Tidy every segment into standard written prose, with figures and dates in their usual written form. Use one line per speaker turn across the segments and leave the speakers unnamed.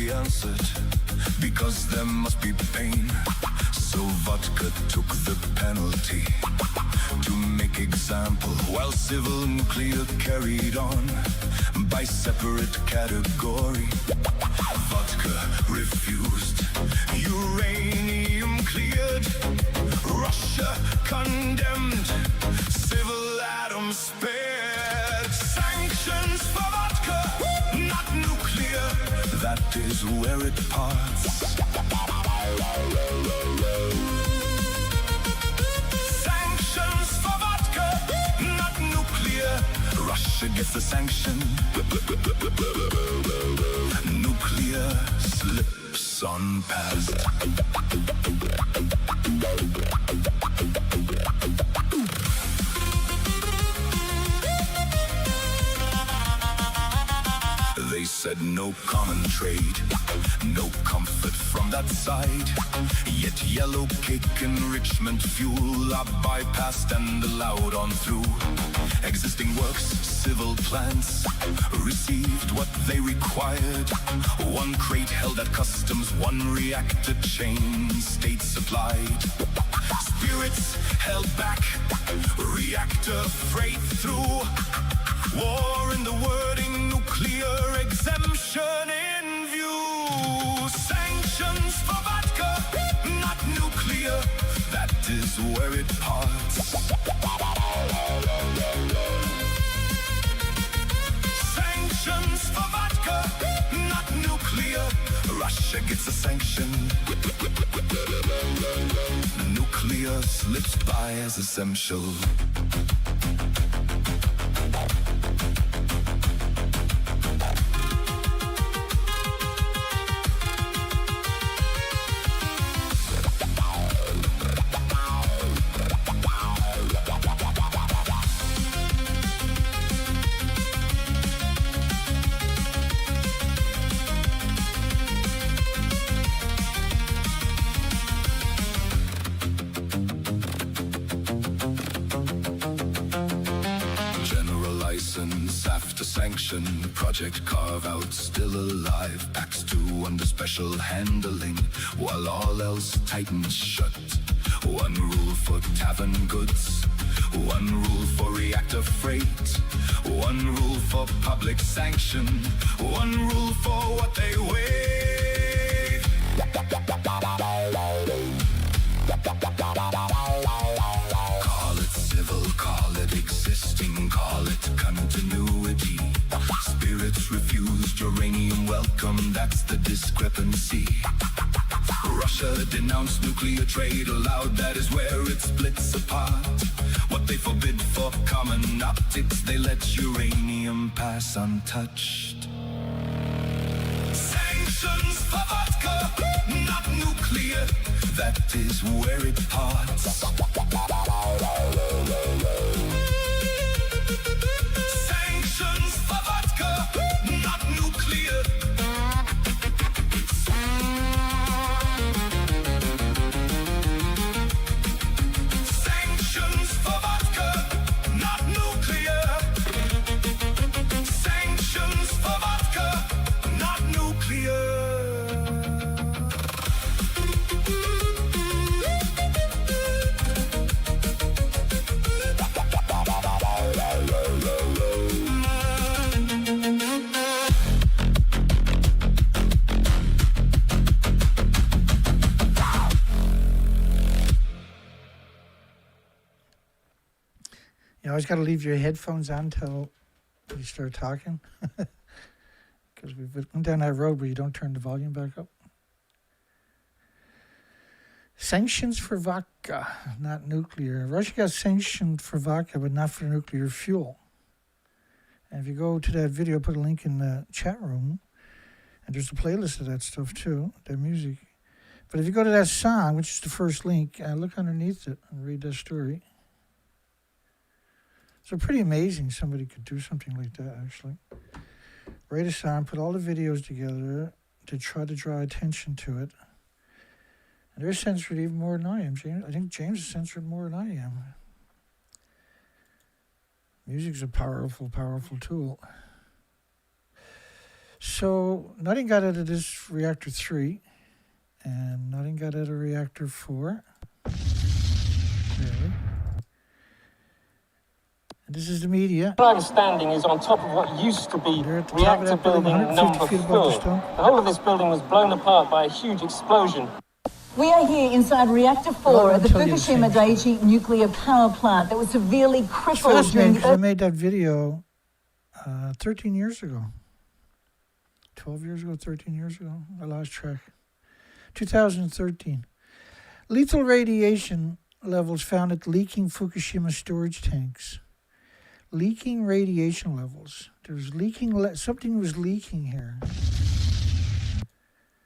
he answered, because there must be pain. So vodka took the penalty to make example, while civil nuclear carried on by separate category. Vodka refused, uranium cleared, Russia condemned, civil atoms spared. Sanctions for vodka, not nuclear, that is where it parts. Sanctions for vodka, not nuclear, Russia gets the sanction. Nuclear slips on past. They said no common trade, no comfort from that side. Yet yellow cake enrichment fuel are bypassed and allowed on through. Existing works, civil plants received what they required. One crate held at customs, one reactor chain state supplied. Spirits held back, reactor freight through. War in the wording, nuclear exemption in view. Sanctions for vodka, not nuclear, that is where it parts. Sanctions for vodka, not nuclear, Russia gets a sanction. Nuclear slips by as essential. Project carve-out still alive, packs 2 under special handling, while all else tightens shut. One rule for tavern goods, one rule for reactor freight, one rule for public sanction, one rule for what they weigh. Call it civil, call it existing, call it continuity. Spirits refused, uranium welcome, that's the discrepancy. Russia denounced nuclear trade allowed, that is where it splits apart. What they forbid for common optics, they let uranium pass untouched. Sanctions for vodka, not nuclear, that is where it parts. Sanctions for vodka, not nuclear. Sanctions for vodka, not nuclear. Sanctions for vodka, not nuclear.
You always got to leave your headphones on until you start talking. Because we've went down that road where you don't turn the volume back up. Sanctions for vodka, not nuclear. Russia got sanctioned for vodka, but not for nuclear fuel. And if you go to that video, put a link in the chat room. And there's a playlist of that stuff too, their music. But if you go to that song, which is the first link, look underneath it and read that story. So pretty amazing somebody could do something like that, actually. Write a song, put all the videos together to try to draw attention to it. And they're censored even more than I am, James. I think James is censored more than I am. Music's a powerful, powerful tool. So nothing got out of this reactor 3, and nothing got out of reactor 4. Clearly. And this is the media.
Where I'm standing is on top of what used to be
They're at the top of
reactor
that building,
building
150
number
feet above the
4.
stone.
The whole of this building was blown apart by a huge explosion.
We are here inside Reactor 4 at the
tell you the
Fukushima
same
Daiichi nuclear power plant that was severely
It's
crippled
fascinating
during
because I made that video 13 years ago. 12 years ago, 13 years ago. I lost track. 2013. Lethal radiation levels found at leaking Fukushima storage tanks. Leaking radiation levels. There's leaking, something was leaking here.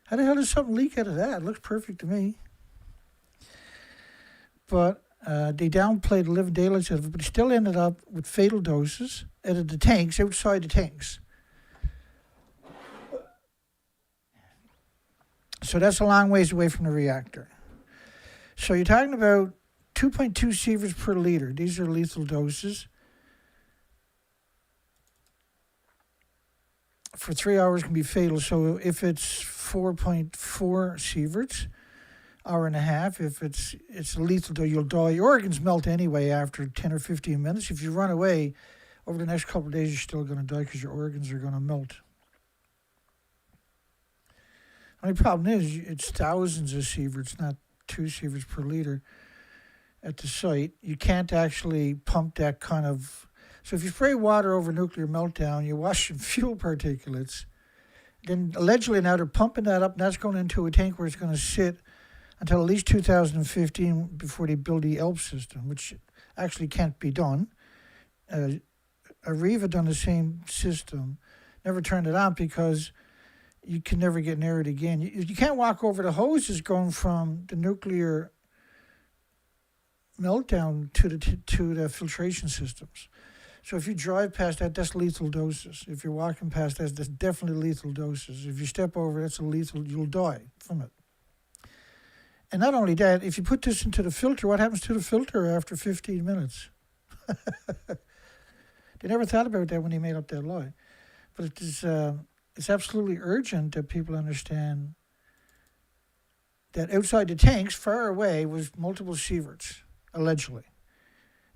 How the hell does something leak out of that? It looks perfect to me. But they downplayed the living daylights out of it, but still ended up with fatal doses out of the tanks, outside the tanks. So that's a long ways away from the reactor. So you're talking about 2.2 sieverts per liter. These are lethal doses. For 3 hours can be fatal. So if it's 4.4 sieverts, hour and a half, if it's lethal, you'll die. Your organs melt anyway after 10 or 15 minutes. If you run away over the next couple of days, you're still going to die because your organs are going to melt. The only problem is it's thousands of sieverts, not 2 sieverts per liter at the site. You can't actually pump that kind of... So if you spray water over nuclear meltdown, you wash some fuel particulates. Then allegedly now they're pumping that up, and that's going into a tank where it's going to sit until at least 2015 before they build the ELP system, which actually can't be done. Arriva done the same system, never turned it on because you can never get near it again. You can't walk over the hoses going from the nuclear meltdown to the filtration systems. So if you drive past that, that's lethal doses. If you're walking past that, that's definitely lethal doses. If you step over, that's a lethal, you'll die from it. And not only that, if you put this into the filter, what happens to the filter after 15 minutes? They never thought about that when they made up that law. But it's absolutely urgent that people understand that outside the tanks, far away, was multiple sieverts, allegedly.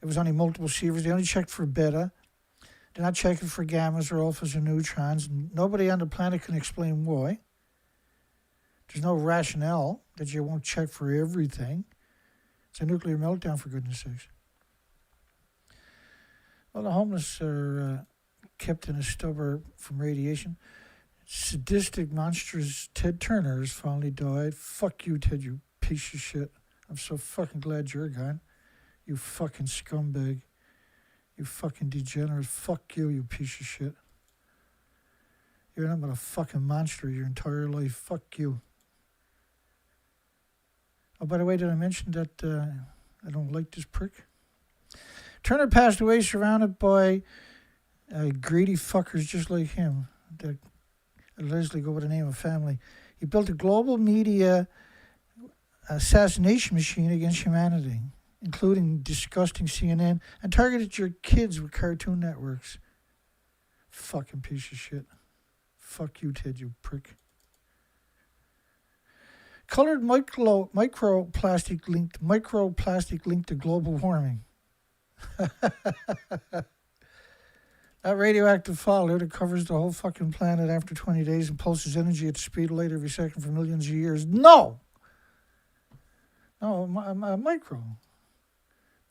It was only multiple sieverts. They only checked for beta. They're not checking for gammas or alphas or neutrons. Nobody on the planet can explain why. There's no rationale that you won't check for everything. It's a nuclear meltdown, for goodness sakes. Well, the homeless are kept in a stubble from radiation. Sadistic, monstrous Ted Turner has finally died. Fuck you, Ted, you piece of shit. I'm so fucking glad you're gone. You fucking scumbag. You fucking degenerate. Fuck you, you piece of shit. You're not but a fucking monster your entire life. Fuck you. Oh, by the way, did I mention that I don't like this prick? Turner passed away surrounded by greedy fuckers just like him that allegedly go by the name of family. He built a global media assassination machine against humanity, including disgusting CNN, and targeted your kids with Cartoon Networks. Fucking piece of shit. Fuck you, Ted, you prick. Colored microplastic linked to global warming. That radioactive fallout, it covers the whole fucking planet after 20 days and pulses energy at the speed of light every second for millions of years. No! No,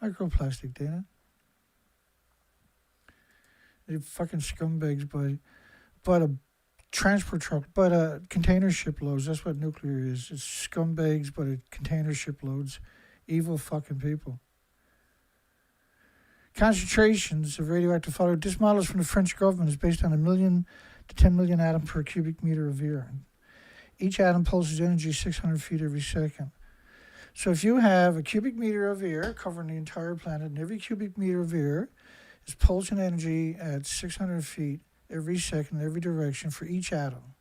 microplastic, Dana. They fucking scumbags by a transport truck, by a container ship loads. That's what nuclear is. It's scumbags by container ship loads. Evil fucking people. Concentrations of radioactive fallout. This model is from the French government. Is based on 1 million to 10 million atoms per cubic meter of air. Each atom pulses energy 600 feet every second. So if you have a cubic meter of air covering the entire planet, and every cubic meter of air is pulsing energy at 600 feet every second, every direction for each atom.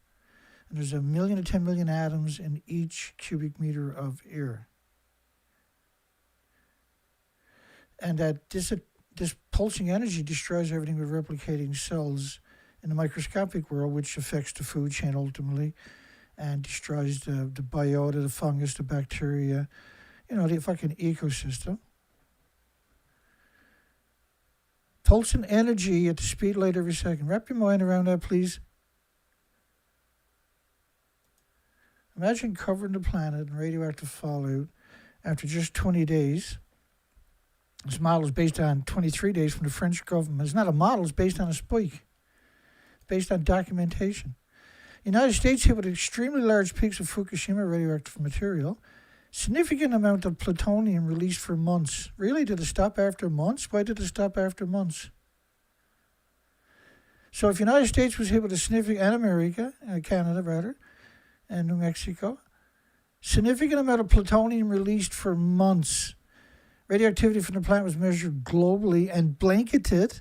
And there's 1 million to 10 million atoms in each cubic meter of air. And that this pulsing energy destroys everything with replicating cells in the microscopic world, which affects the food chain ultimately and destroys the biota, the fungus, the bacteria, the fucking ecosystem. Pulsing energy at the speed of light every second. Wrap your mind around that, please. Imagine covering the planet in radioactive fallout after just 20 days. This model is based on 23 days from the French government. It's not a model, it's based on a spike. It's based on documentation. The United States hit with extremely large peaks of Fukushima radioactive material. Significant amount of plutonium released for months. Really? Did it stop after months? Why did it stop after months? So if the United States was hit with a significant, and America, Canada rather, and New Mexico, significant amount of plutonium released for months. Radioactivity from the planet was measured globally and blanketed.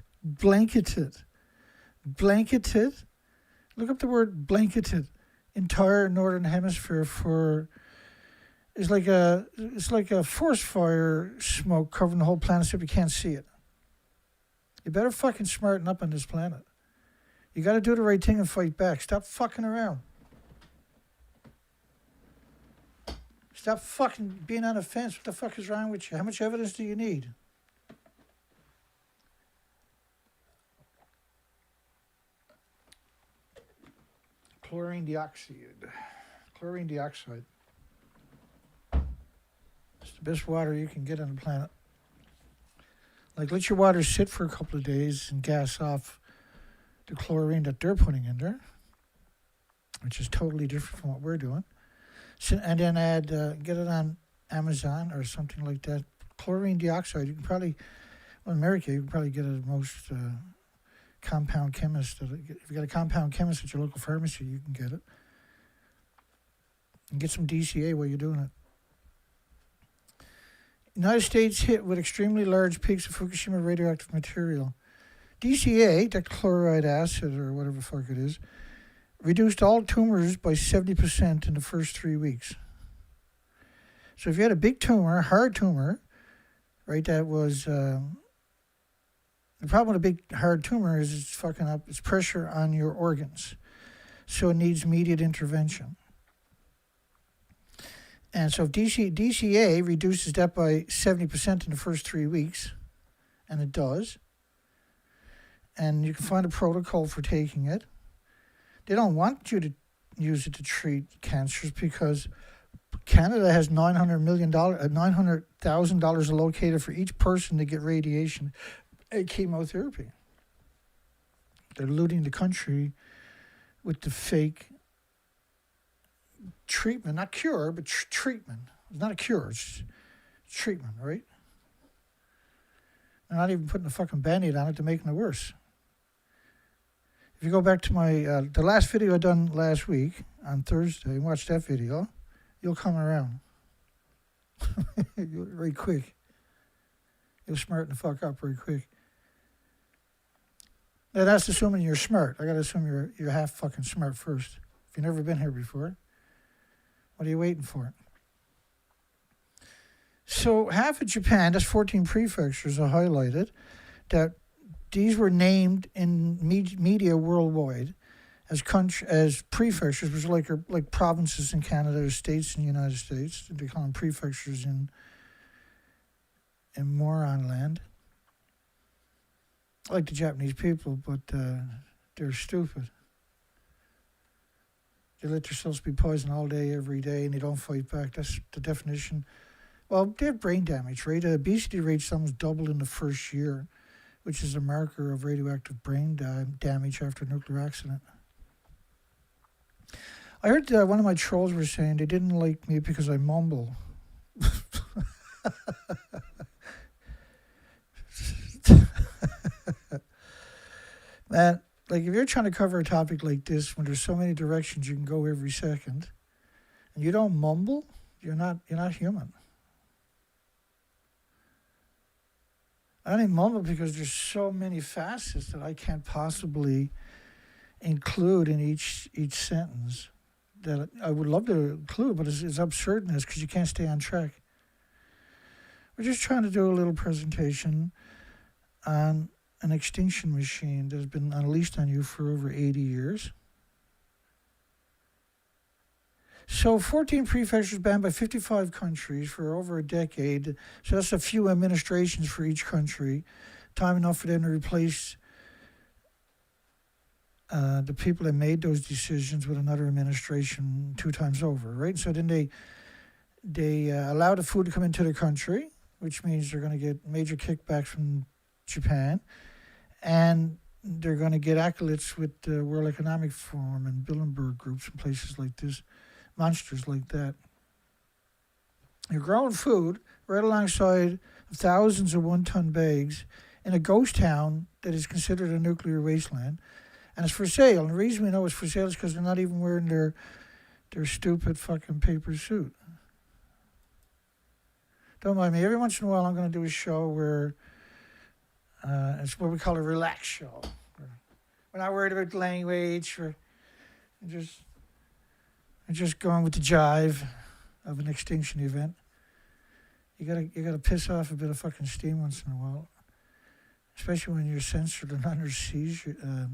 Look up the word blanketed. Entire northern hemisphere for. It's like a forest fire smoke covering the whole planet so you can't see it. You better fucking smarten up on this planet. You got to do the right thing and fight back. Stop fucking around. Stop fucking being on the fence. What the fuck is wrong with you? How much evidence do you need? Chlorine dioxide. It's the best water you can get on the planet. Like, let your water sit for a couple of days and gas off the chlorine that they're putting in there, which is totally different from what we're doing. So, and then get it on Amazon or something like that. Chlorine dioxide, you can probably, in America, you can probably get it at most compound chemists. If you got a compound chemist at your local pharmacy, you can get it. And get some DCA while you're doing it. United States hit with extremely large peaks of Fukushima radioactive material. DCA, dichloride acid or whatever the fuck it is, reduced all tumors by 70% in the first 3 weeks. So if you had a big tumor, hard tumor, right, that was... the problem with a big hard tumor is it's fucking up, it's pressure on your organs. So it needs immediate intervention. And so if DCA reduces that by 70% in the first 3 weeks, and it does, and you can find a protocol for taking it. They don't want you to use it to treat cancers because Canada has $900,000 allocated for each person to get radiation and chemotherapy. They're looting the country with the fake treatment, not cure, but treatment. It's not a cure, it's treatment, right? They're not even putting a fucking Band-Aid on it to making it worse. If you go back to my, the last video I done last week on Thursday, and watch that video, you'll come around. Very quick. You'll smarten the fuck up very quick. Now that's assuming you're smart. I gotta assume you're half fucking smart first. If you've never been here before, what are you waiting for? So half of Japan, that's 14 prefectures I highlighted, that these were named in media worldwide as prefectures, which are like provinces in Canada or states in the United States. They call them prefectures in moron land. I like the Japanese people, but they're stupid. They let themselves be poisoned all day, every day, and they don't fight back. That's the definition. Well, they have brain damage, right? Obesity rates almost doubled in the first year, which is a marker of radioactive brain damage after a nuclear accident. I heard one of my trolls were saying they didn't like me because I mumble. Man, like if you're trying to cover a topic like this when there's so many directions you can go every second, and you don't mumble, you're not human. I don't even mumble because there's so many facets that I can't possibly include in each sentence that I would love to include, but it's absurdness because you can't stay on track. We're just trying to do a little presentation on an extinction machine that has been unleashed on you for over 80 years. So 14 prefectures banned by 55 countries for over a decade. So that's a few administrations for each country. Time enough for them to replace the people that made those decisions with another administration 2 times over, right? So then they allow the food to come into the country, which means they're going to get major kickbacks from Japan, and they're going to get accolades with the World Economic Forum and Bilderberg groups and places like this, monsters like that. You're growing food right alongside thousands of one-ton bags in a ghost town that is considered a nuclear wasteland, and it's for sale. And the reason we know it's for sale is because they're not even wearing their stupid fucking paper suit. Don't mind me. Every once in a while, I'm going to do a show where it's what we call a relaxed show. We're not worried about language. We're just going with the jive of an extinction event. You gotta piss off a bit of fucking steam once in a while, especially when you're censored and under seizure.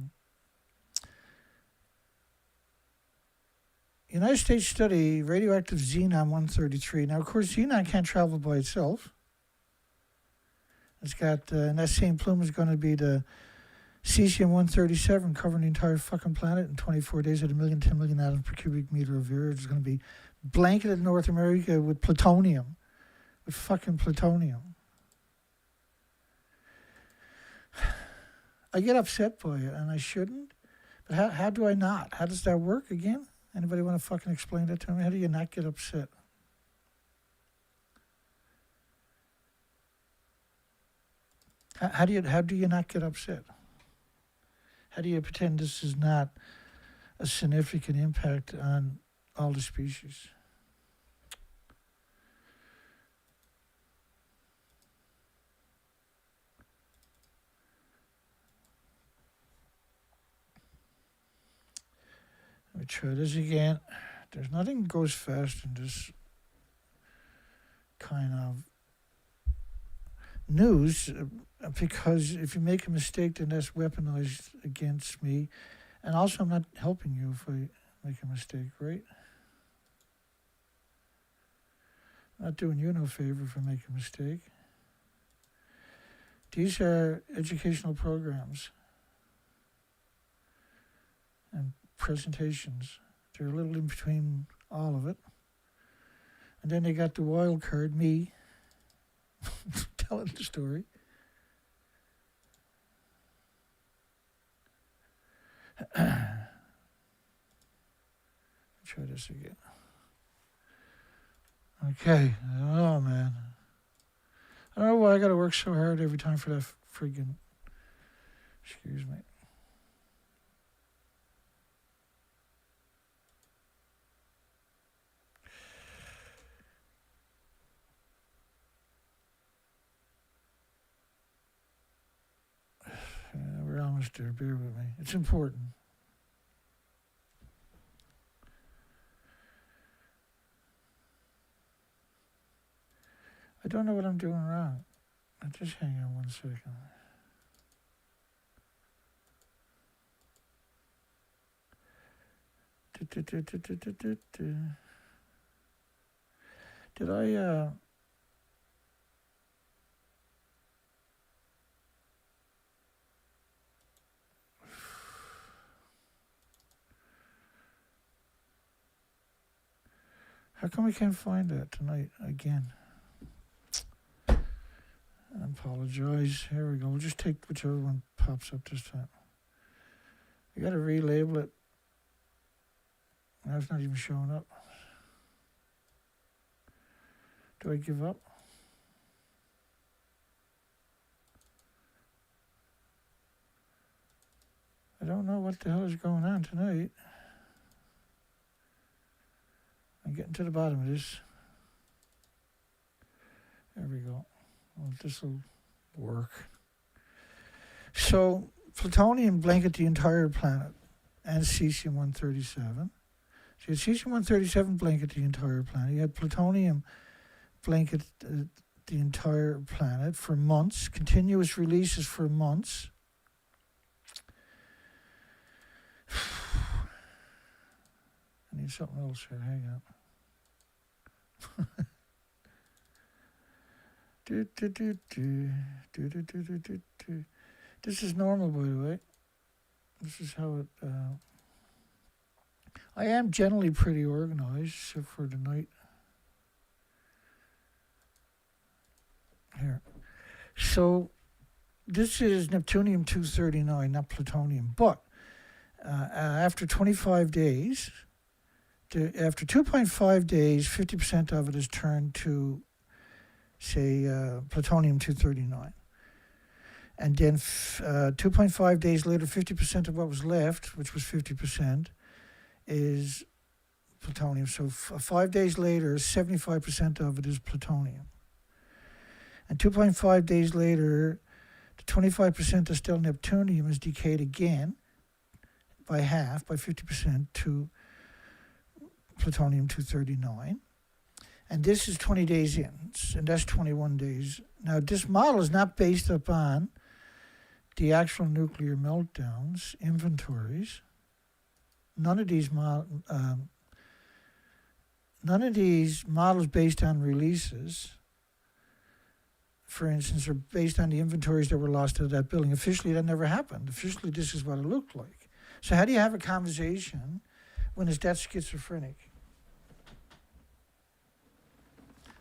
United States study radioactive xenon-133. Now, of course, xenon can't travel by itself. It's got, and that same plume is going to be the cesium-137, covering the entire fucking planet in 24 days at 10 million atoms per cubic meter of air. It's going to be blanketed North America with plutonium, with fucking plutonium. I get upset by it, and I shouldn't. But how do I not? How does that work again? Anybody want to fucking explain that to me? How do you not get upset? How do you not get upset? How do you pretend this is not a significant impact on all the species? Let me try this again. There's nothing goes fast in this kind of news, because if you make a mistake, then that's weaponized against me. And also, I'm not helping you if I make a mistake, right? I'm not doing you no favor if I make a mistake. These are educational programs and presentations. They're a little in between all of it. And then they got the wild card, me, telling the story. Try this again. Okay. Oh, man. I don't know why I got to work so hard every time for that friggin'... Excuse me. We're almost there. Bear with me. It's important. I don't know what I'm doing wrong. Just hang on 1 second. Did I, how come we can't find that tonight again? I apologize. Here we go. We'll just take whichever one pops up this time. You got to relabel it. Now it's not even showing up. Do I give up? I don't know what the hell is going on tonight. I'm getting to the bottom of this. There we go. Well, this will work. So, plutonium blanket the entire planet, and cesium-137. So you had cesium-137 blanket the entire planet. You had plutonium blanket the entire planet for months, continuous releases for months, I need something else here. Hang on. This is normal, by the way. This is how it... I am generally pretty organized, except for tonight. Here. So, this is Neptunium-239, not plutonium. But, after 25 days, after 2.5 days, 50% of it is turned to, say, plutonium-239. And then 2.5 days later, 50% of what was left, which was 50%, is plutonium. So 5 days later, 75% of it is plutonium. And 2.5 days later, the 25% that's still neptunium is decayed again by half, by 50%, to plutonium-239. And this is 20 days in, and that's 21 days. Now, this model is not based upon the actual nuclear meltdowns, inventories. None of these models based on releases, for instance, are based on the inventories that were lost at that building. Officially, that never happened. Officially, this is what it looked like. So how do you have a conversation when it's that schizophrenic?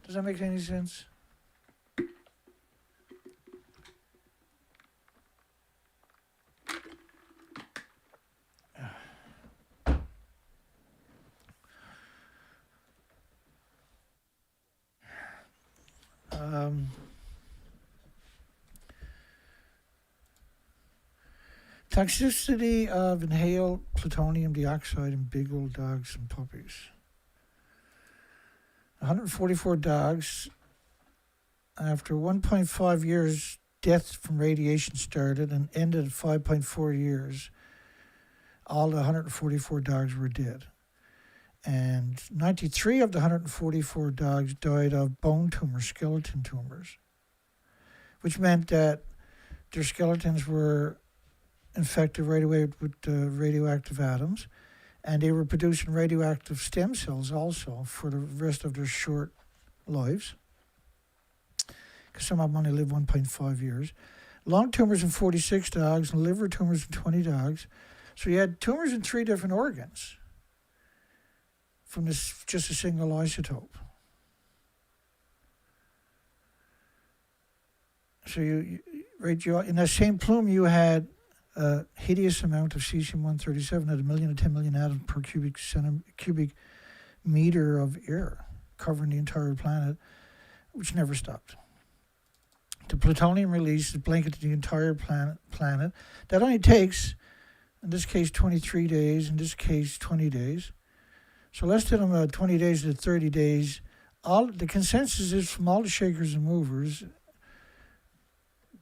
Does that make any sense? Toxicity of inhaled plutonium dioxide in big old dogs and puppies. 144 dogs, after 1.5 years, death from radiation started and ended at 5.4 years. All the 144 dogs were dead. And 93 of the 144 dogs died of bone tumors, skeleton tumors, which meant that their skeletons were infected right away with radioactive atoms, and they were producing radioactive stem cells also for the rest of their short lives, because some of them only live 1.5 years. Lung tumors in 46 dogs and liver tumors in 20 dogs. So you had tumors in 3 different organs from this just a single isotope. So you in that same plume you had a hideous amount of cesium-137 at 1 million to 10 million atoms per cubic meter of air, covering the entire planet, which never stopped. The plutonium release is blanketed the entire planet. That only takes, in this case, 23 days, in this case, 20 days. So let's do them 20 days to 30 days. All the consensus is from all the shakers and movers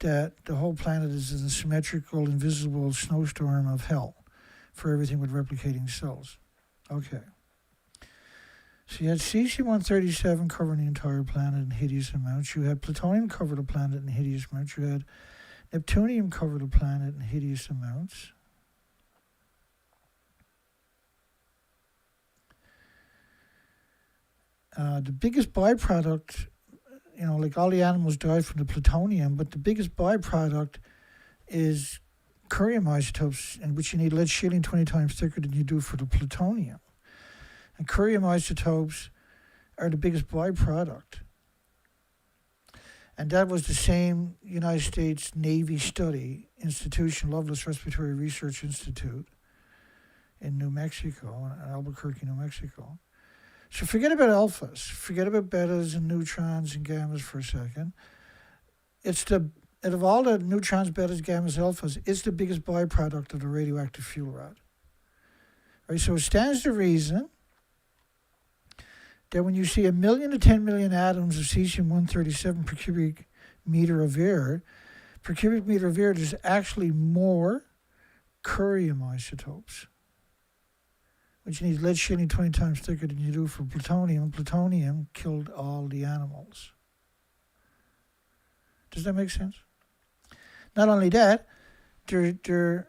that the whole planet is a symmetrical, invisible snowstorm of hell for everything with replicating cells. Okay. So you had cesium-137 covering the entire planet in hideous amounts. You had plutonium cover the planet in hideous amounts. You had neptunium cover the planet in hideous amounts. The biggest byproduct, like all the animals died from the plutonium, but the biggest byproduct is curium isotopes, in which you need lead shielding 20 times thicker than you do for the plutonium. And curium isotopes are the biggest byproduct. And that was the same United States Navy study institution, Loveless Respiratory Research Institute in New Mexico, in Albuquerque, New Mexico. So forget about alphas, forget about betas and neutrons and gammas for a second. Out of all the neutrons, betas, gammas, alphas, it's the biggest byproduct of the radioactive fuel rod. Right? So it stands to reason that when you see 1 million to 10 million atoms of cesium-137 per cubic meter of air, there's actually more curium isotopes, which needs lead shielding 20 times thicker than you do for plutonium. Plutonium killed all the animals. Does that make sense? Not only that, there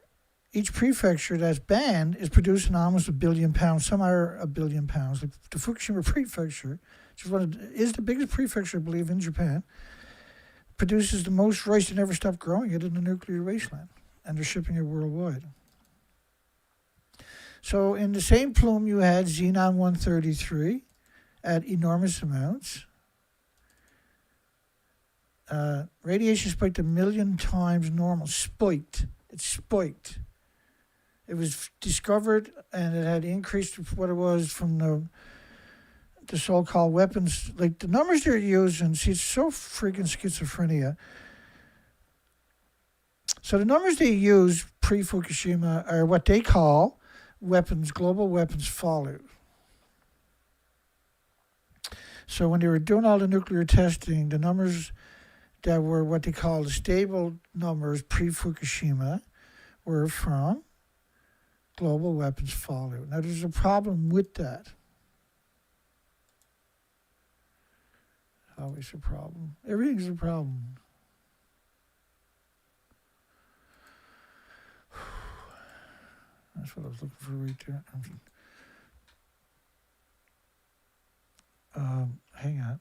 each prefecture that's banned is producing almost 1 billion pounds. Some are 1 billion pounds. Like the Fukushima prefecture, which is the biggest prefecture, I believe, in Japan, produces the most rice. They never stop growing it in the nuclear wasteland, and they're shipping it worldwide. So in the same plume, you had xenon-133 at enormous amounts. Radiation spiked 1 million times normal. Spiked. It spiked. It was discovered, and it had increased what it was from the so-called weapons. Like the numbers they're using, see, it's so freaking schizophrenia. So the numbers they use pre-Fukushima are what they call global weapons fallout. So when they were doing all the nuclear testing, the numbers that were what they call the stable numbers pre-Fukushima were from global weapons fallout. Now there's a problem with that. Always a problem. Everything's a problem. That's what I was looking for right there. Hang on.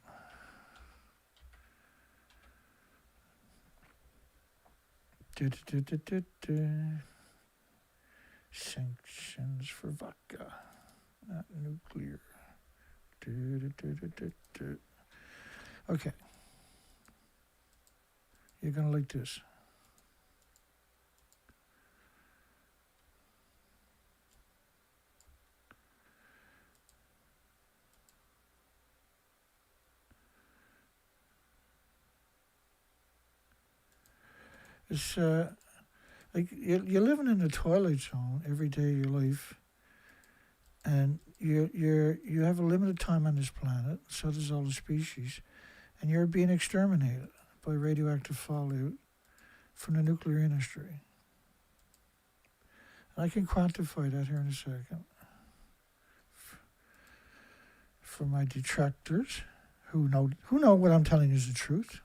Sanctions for vodka, not nuclear. Okay. You're going to like this. It's like you're living in the twilight zone every day of your life, and you have a limited time on this planet. So does all the species, and you're being exterminated by radioactive fallout from the nuclear industry. And I can quantify that here in a second. For my detractors, who know what I'm telling you is the truth.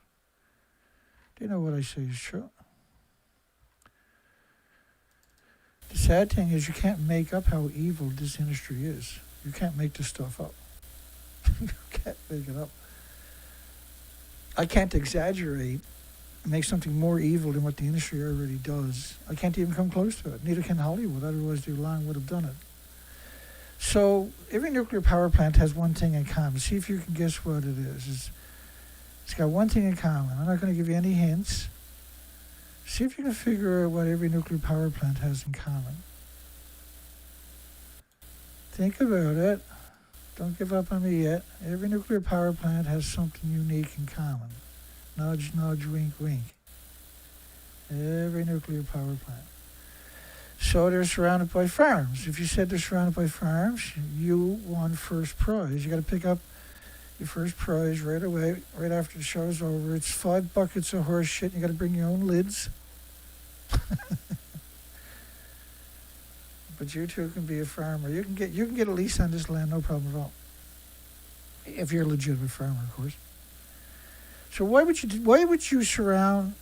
They know what I say is true. The sad thing is you can't make up how evil this industry is. You can't make this stuff up. You can't make it up. I can't exaggerate and make something more evil than what the industry already does. I can't even come close to it. Neither can Hollywood, otherwise they long would have done it. So every nuclear power plant has one thing in common. See if you can guess what it is. It's got one thing in common. I'm not going to give you any hints. See if you can figure out what every nuclear power plant has in common. Think about it. Don't give up on me yet. Every nuclear power plant has something unique in common. Nudge, nudge, wink, wink. Every nuclear power plant. So they're surrounded by farms. If you said they're surrounded by farms, you won first prize. You got to pick up your first prize right away, right after the show's over. It's 5 buckets of horse shit. You got to bring your own lids. But you too can be a farmer. You can get a lease on this land, no problem at all. If you're a legitimate farmer, of course. So why would you surround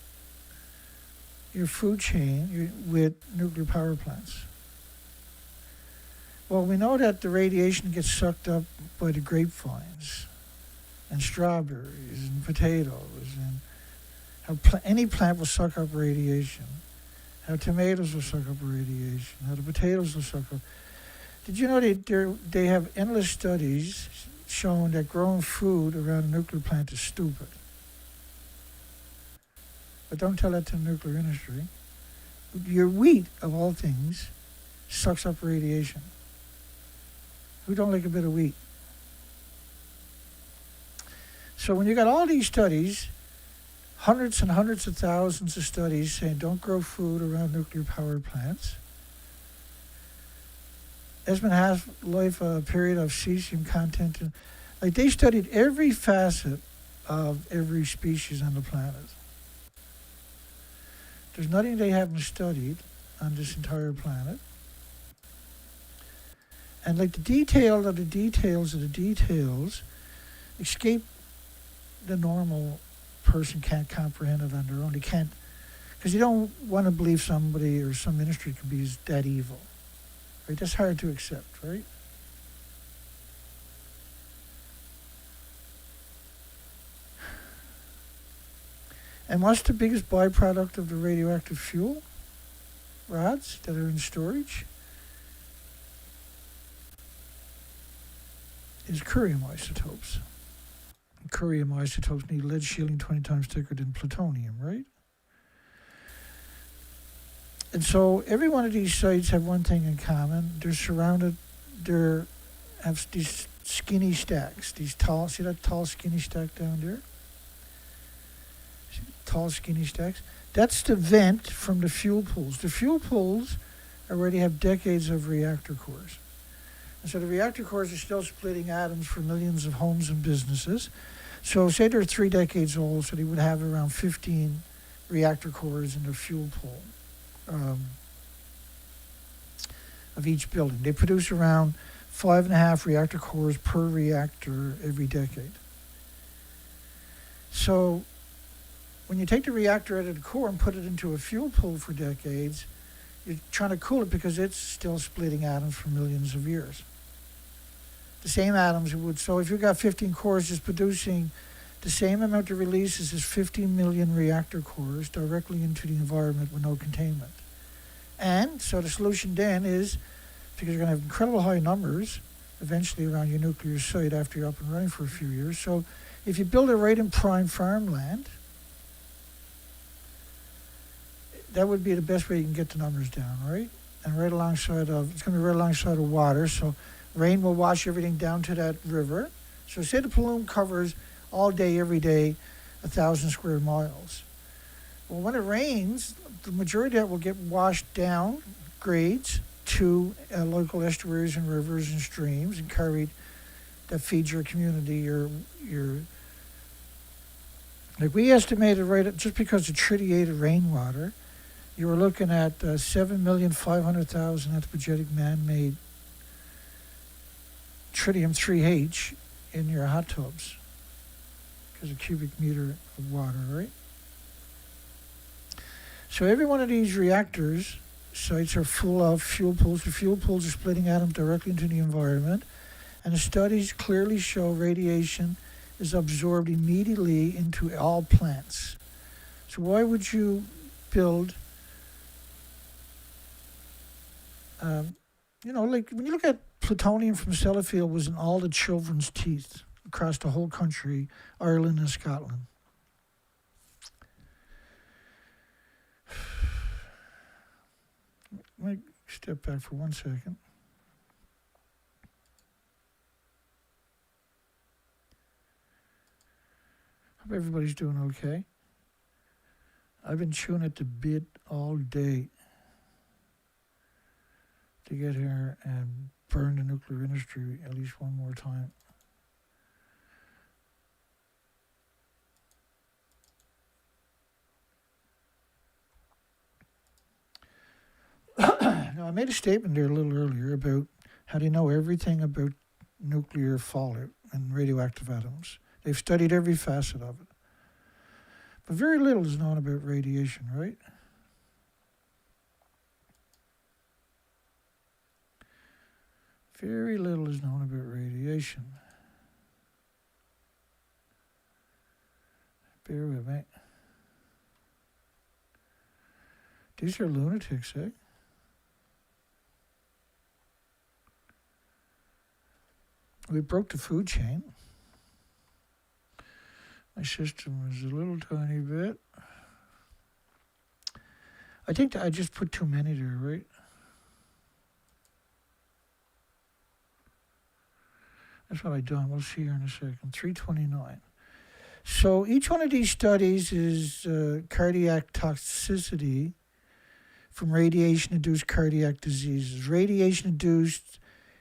your food chain with nuclear power plants? Well, we know that the radiation gets sucked up by the grapevines and strawberries and potatoes, and how any plant will suck up radiation. How tomatoes will suck up radiation. How the potatoes will suck up. Did you know they have endless studies showing that growing food around a nuclear plant is stupid? But don't tell that to the nuclear industry. Your wheat, of all things, sucks up radiation. Who don't like a bit of wheat? So when you got all these studies, hundreds and hundreds of thousands of studies saying don't grow food around nuclear power plants. Esmond half-life period of cesium content. Like they studied every facet of every species on the planet. There's nothing they haven't studied on this entire planet. And like the detail of the details of the details escape the normal person can't comprehend it on their own. They can't Because you don't want to believe somebody or some ministry could be that evil. Right? That's hard to accept, right? And what's the biggest byproduct of the radioactive fuel rods that are in storage? Is curium isotopes. Curium isotopes need lead shielding 20 times thicker than plutonium, right? And so every one of these sites have one thing in common. They're surrounded, have these skinny stacks, these tall, see that tall skinny stack down there? See the tall skinny stacks? That's the vent from the fuel pools. The fuel pools already have decades of reactor cores. And so the reactor cores are still splitting atoms for millions of homes and businesses. So say they're 3 decades old, so they would have around 15 reactor cores in their fuel pool of each building. They produce around 5.5 reactor cores per reactor every decade. So when you take the reactor out of the core and put it into a fuel pool for decades, you're trying to cool it because it's still splitting atoms for millions of years. The same atoms it would. So if you've got 15 cores, it's producing the same amount of releases as 50 million reactor cores directly into the environment with no containment. And so the solution then is, because you're going to have incredible high numbers eventually around your nuclear site after you're up and running for a few years. So if you build it right in prime farmland, that would be the best way you can get the numbers down, right? And right alongside of, it's going to be right alongside of water, so rain will wash everything down to that river. So say the plume covers all day, every day, 1,000 square miles. Well, when it rains, the majority of that will get washed down grades to local estuaries and rivers and streams and carried that feeds your community, your like we estimated right, just because of tritiated rainwater, you were looking at 7,500,000 anthropogenic man-made tritium-3H in your hot tubs because of cubic meter of water, right? So every one of these reactors sites are full of fuel pools. The fuel pools are splitting atoms directly into the environment, and the studies clearly show radiation is absorbed immediately into all plants. So why would you build, like when you look at plutonium from Sellafield was in all the children's teeth across the whole country, Ireland and Scotland. Let me step back for 1 second. Hope everybody's doing okay. I've been chewing at the bit all day to get here and burn the nuclear industry at least one more time. Now, I made a statement there a little earlier about how they know everything about nuclear fallout and radioactive atoms. They've studied every facet of it. But very little is known about radiation, right? Very little is known about radiation. Bear with me. These are lunatics, eh? We broke the food chain. My system was a little tiny bit. I think that I just put too many there, right? That's what I done. We'll see here in a second. 329. So each one of these studies is cardiac toxicity from radiation-induced cardiac diseases, radiation-induced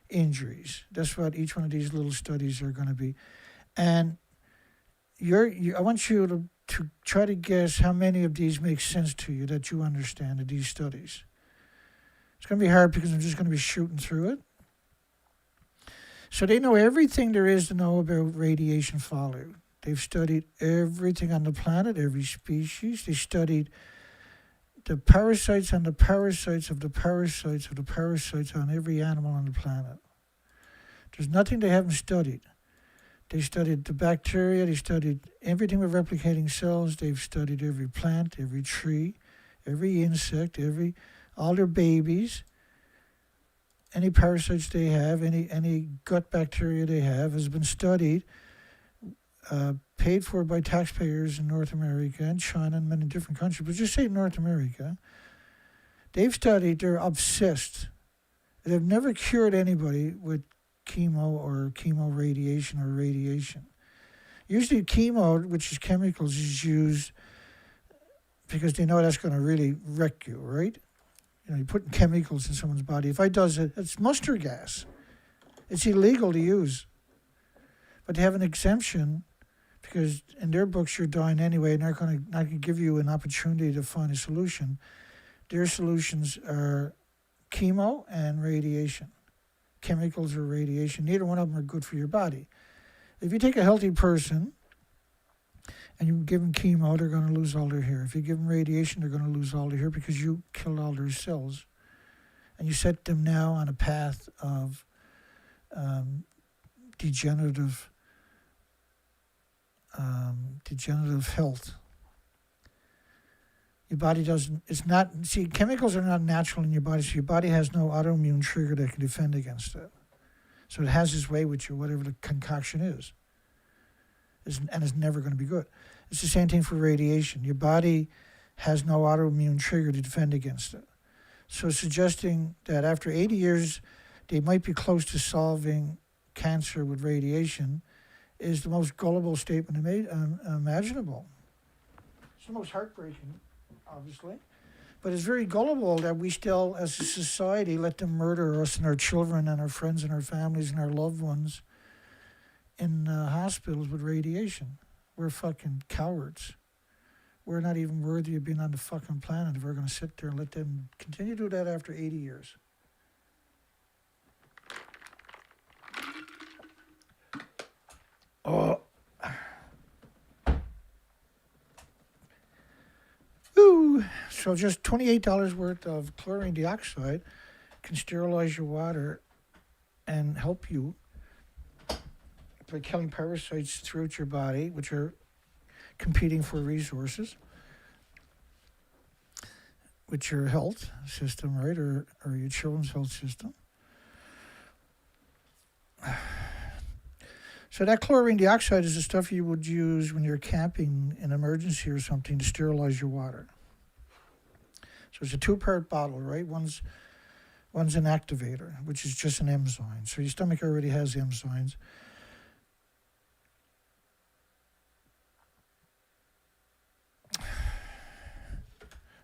injuries. That's what each one of these little studies are going to be. And I want you to try to guess how many of these make sense to you that you understand of these studies. It's going to be hard because I'm just going to be shooting through it. So they know everything there is to know about radiation fallout. They've studied everything on the planet, every species. They studied the parasites and the parasites of the parasites of the parasites on every animal on the planet. There's nothing they haven't studied. They studied the bacteria, they studied everything with replicating cells, they've studied every plant, every tree, every insect, all their babies, any parasites they have, any gut bacteria they have has been studied, paid for by taxpayers in North America and China and many different countries, but just say North America. They've studied, they're obsessed. They've never cured anybody with chemo or chemo radiation or radiation. Usually chemo, which is chemicals, is used because they know that's going to really wreck you, right? You know, you're putting chemicals in someone's body. If I does it, it's mustard gas. It's illegal to use. But they have an exemption because in their books you're dying anyway and they're not going to give you an opportunity to find a solution. Their solutions are chemo and radiation. Chemicals or radiation, neither one of them are good for your body. If you take a healthy person and you give them chemo, they're going to lose all their hair. If you give them radiation, they're going to lose all their hair because you killed all their cells. And you set them now on a path of degenerative health. Your body chemicals are not natural in your body, so your body has no autoimmune trigger that can defend against it. So it has its way with you, whatever the concoction is. And it's never going to be good. It's the same thing for radiation. Your body has no autoimmune trigger to defend against it. So suggesting that after 80 years, they might be close to solving cancer with radiation is the most gullible statement imaginable. It's the most heartbreaking, obviously. But it's very gullible that we still, as a society, let them murder us and our children and our friends and our families and our loved ones in hospitals with radiation. We're fucking cowards. We're not even worthy of being on the fucking planet if we're going to sit there and let them continue to do that after 80 years. Oh. Ooh. So just $28 worth of chlorine dioxide can sterilize your water and help you by killing parasites throughout your body, which are competing for resources with your health system, right, or your children's health system. So that chlorine dioxide is the stuff you would use when you're camping in emergency or something to sterilize your water. So it's a two-part bottle, right? One's an activator, which is just an enzyme. So your stomach already has enzymes.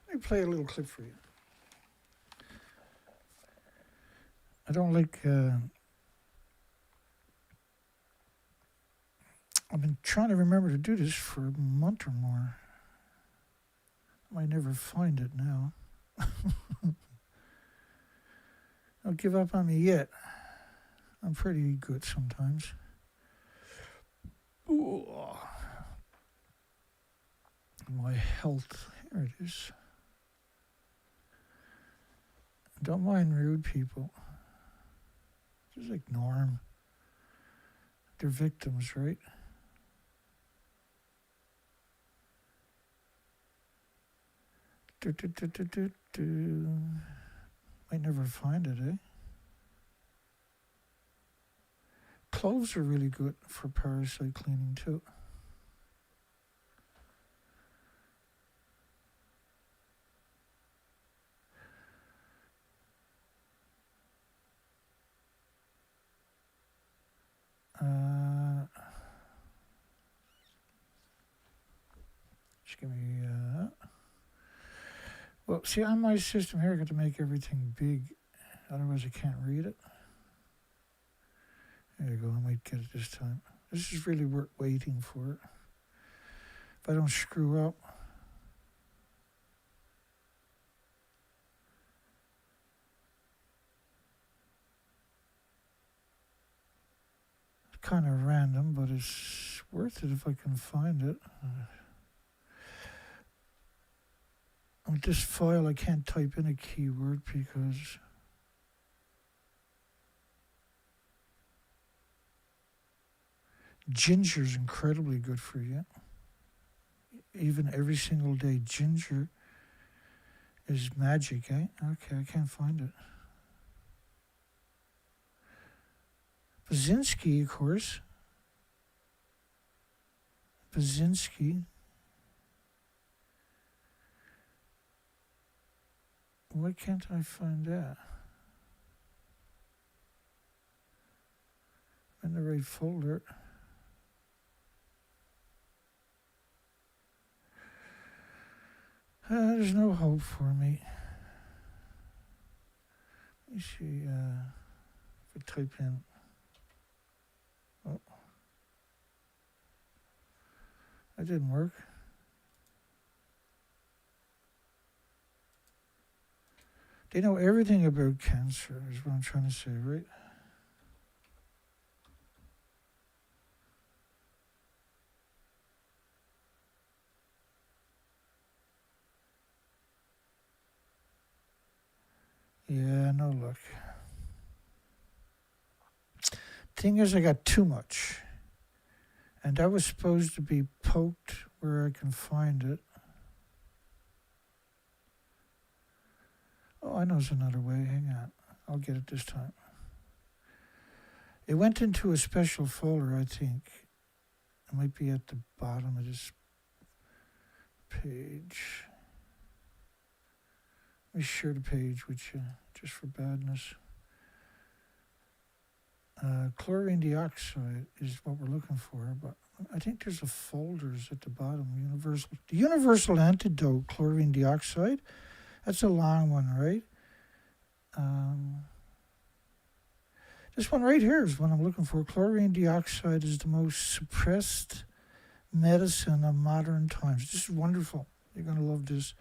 Let me play a little clip for you. I don't like... I've been trying to remember to do this for a month or more. I might never find it now. Don't give up on me yet. I'm pretty good sometimes. Ooh. My health. Here it is. Don't mind rude people. Just ignore them. They're victims, right? Might never find it, eh? Cloves are really good for parasite cleaning too. Just give me well, see, on my system here, I got to make everything big. Otherwise, I can't read it. There you go. I might get it this time. This is really worth waiting for. If I don't screw up. It's kind of random, but it's worth it if I can find it. with this file, I can't type in a keyword because ginger is incredibly good for you. Even every single day, ginger is magic, eh? Okay, I can't find it. Basinski, of course. Basinski. Why can't I find that? I'm in the right folder. There's no hope for me. Let me see if I type in. Oh, that didn't work. They know everything about cancer, is what I'm trying to say, right? Yeah, no luck. Thing is, I got too much. And that was supposed to be poked where I can find it. Oh, I know there's another way. Hang on. I'll get it this time. It went into a special folder, I think. It might be at the bottom of this page. Let me share the page with you, just for badness. Chlorine dioxide is what we're looking for, but I think there's a folders at the bottom. The universal antidote, chlorine dioxide. That's a long one, right? This one right here is what I'm looking for. Chlorine dioxide is the most suppressed medicine of modern times. This is wonderful. You're going to love this.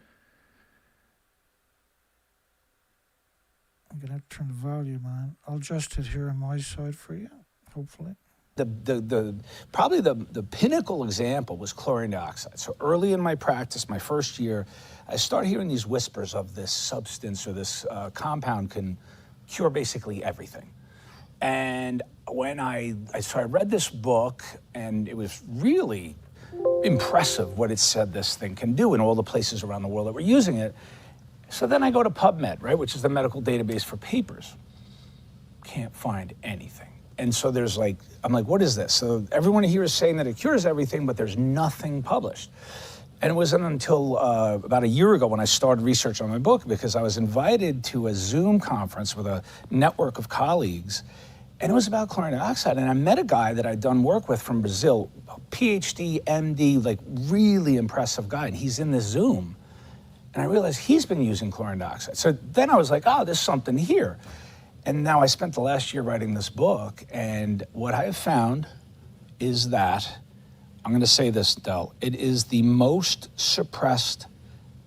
I'm going to have to turn the volume on. I'll adjust it here on my side for you, hopefully.
Probably the pinnacle example was chlorine dioxide. So early in my practice, my first year, I started hearing these whispers of this substance or this compound can cure basically everything. And when I read this book, and it was really impressive what it said this thing can do in all the places around the world that were using it. So then I go to PubMed, right, which is the medical database for papers. Can't find anything. And so I'm like, what is this? So everyone here is saying that it cures everything, but there's nothing published. And it wasn't until about a year ago when I started research on my book, because I was invited to a Zoom conference with a network of colleagues, and it was about chlorine dioxide. And I met a guy that I'd done work with from Brazil, PhD, MD, like really impressive guy, and he's in this Zoom. And I realized he's been using chlorine dioxide. So then I was like, oh, there's something here. And now I spent the last year writing this book, and what I have found is that, I'm gonna say this, Del, it is the most suppressed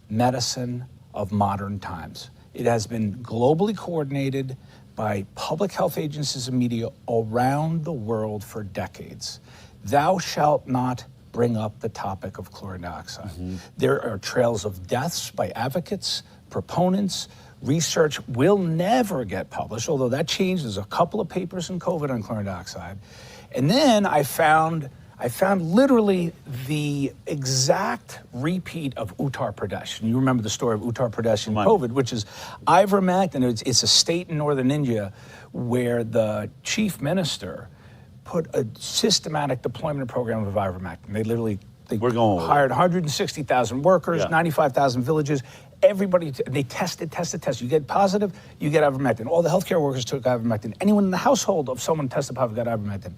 medicine of modern times. It has been globally coordinated by public health agencies and media around the world for decades. Thou shalt not bring up the topic of chlorine dioxide. Mm-hmm. There are trails of deaths by advocates, proponents. Research will never get published, although that changed. There's a couple of papers in COVID on chlorine dioxide. And then I found literally the exact repeat of Uttar Pradesh. And you remember the story of Uttar Pradesh in COVID, which is ivermectin. It's a state in northern India where the chief minister put a systematic deployment program of ivermectin. They hired 160,000 workers, 95,000 villages. Everybody, they tested. You get positive, you get ivermectin. All the healthcare workers took ivermectin. Anyone in the household of someone tested positive got ivermectin.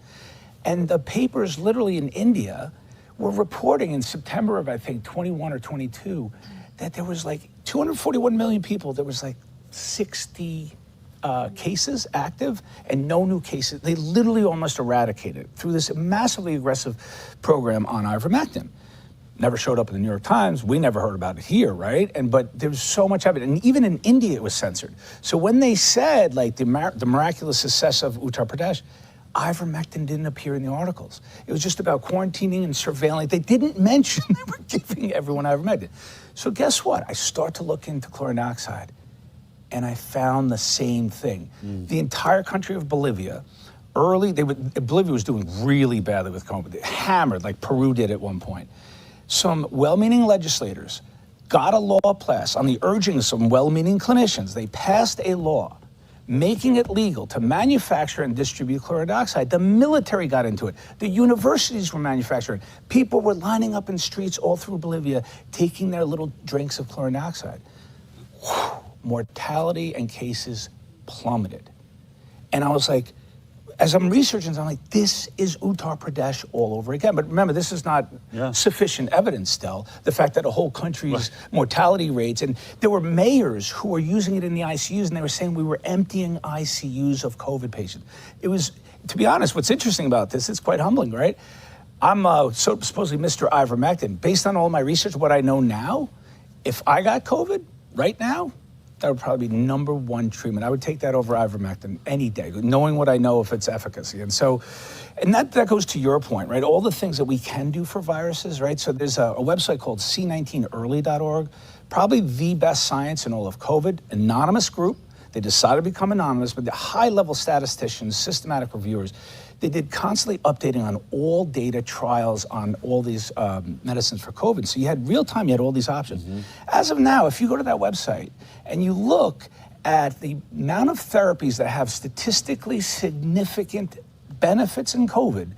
And the papers literally in India were reporting in September of, I think, 21 or 22, that there was like 241 million people. There was like 60 cases active and no new cases. They literally almost eradicated through this massively aggressive program on ivermectin. Never showed up in the New York Times. We never heard about it here, right? But there was so much of it. And even in India, it was censored. So when they said, like, the miraculous success of Uttar Pradesh, ivermectin didn't appear in the articles. It was just about quarantining and surveilling. They didn't mention they were giving everyone ivermectin. So guess what? I start to look into chlorine dioxide, and I found the same thing. The entire country of Bolivia, Bolivia was doing really badly with COVID. They hammered, like Peru did at one point. Some well-meaning legislators got a law passed on the urging of some well-meaning clinicians. They passed a law making it legal to manufacture and distribute chlorine dioxide. The military got into it. The universities were manufacturing. People were lining up in streets all through Bolivia, taking their little drinks of chlorine dioxide. Mortality and cases plummeted. And I was like, as I'm researching, I'm like, this is Uttar Pradesh all over again. But remember, this is not sufficient evidence still. The fact that a whole country's mortality rates, and there were mayors who were using it in the ICUs, and they were saying we were emptying ICUs of COVID patients. It was, to be honest, what's interesting about this, it's quite humbling, right? I'm supposedly Mr. Ivermectin. Based on all my research, what I know now, if I got COVID right now, that would probably be number one treatment. I would take that over ivermectin any day, knowing what I know of its efficacy. And so, and that goes to your point, right? All the things that we can do for viruses, right? So there's a website called c19early.org, probably the best science in all of COVID, anonymous group. They decided to become anonymous, but the high-level statisticians, systematic reviewers, they did constantly updating on all data trials on all these medicines for COVID. So you had real time, you had all these options. As of now, if you go to that website and you look at the amount of therapies that have statistically significant benefits in COVID,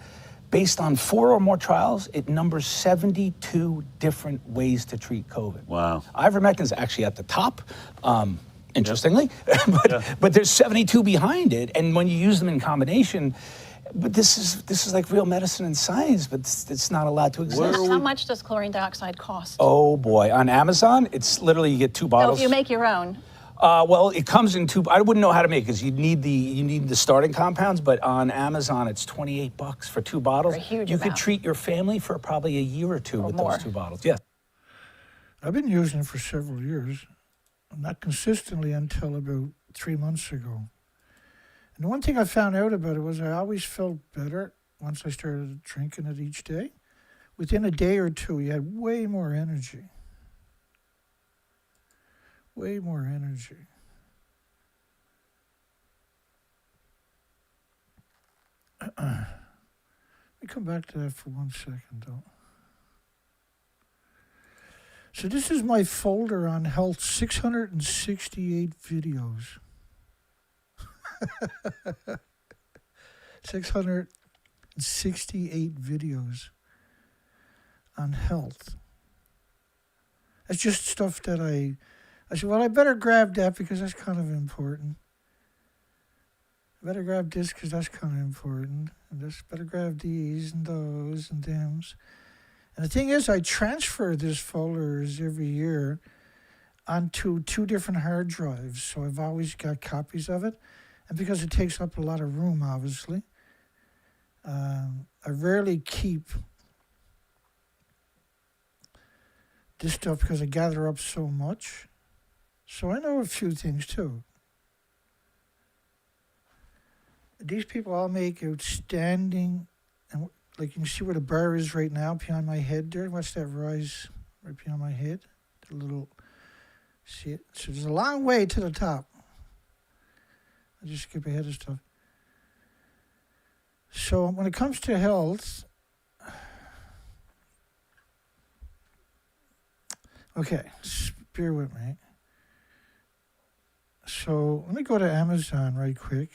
based on 4 or more trials, it numbers 72 different ways to treat COVID.
Wow.
Ivermectin is actually at the top. Interestingly, but there's 72 behind it, and when you use them in combination, but this is like real medicine and science, but it's not allowed to exist.
How much does chlorine dioxide cost?
Oh boy, on Amazon, it's literally you get 2 bottles.
So if you make your own?
Well, it comes in 2. I wouldn't know how to make it because you need the starting compounds, but on Amazon it's $28 for 2 bottles.
For a huge
you
amount.
could treat your family for probably a year or 2 with
more.
those 2 bottles. Yeah.
I've been using it for several years, not consistently until about 3 months ago. And the one thing I found out about it was I always felt better once I started drinking it each day. Within a day or 2, you had way more energy. Way more energy. Let me come back to that for 1 second, though. So this is my folder on health, 668 videos. 668 videos on health. It's just stuff that I said, well, I better grab that because that's kind of important. I better grab this because that's kind of important. And just better grab these and those and thems. And the thing is, I transfer these folders every year onto 2 different hard drives. So I've always got copies of it. And because it takes up a lot of room, obviously, I rarely keep this stuff because I gather up so much. So I know a few things too. These people all make outstanding, and like you can see where the bar is right now behind my head there. Watch that rise right behind my head. The little, see it? So there's a long way to the top. I just skip ahead of stuff. So when it comes to health, okay, bear with me. So let me go to Amazon right quick.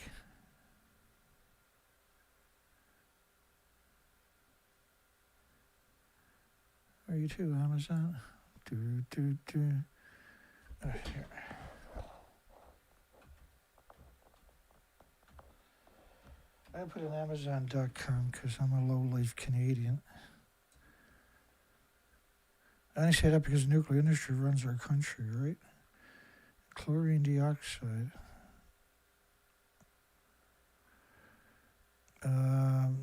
Where are you to, Amazon? Here. I put in Amazon.com because I'm a low-life Canadian. I only say that because the nuclear industry runs our country, right? Chlorine dioxide.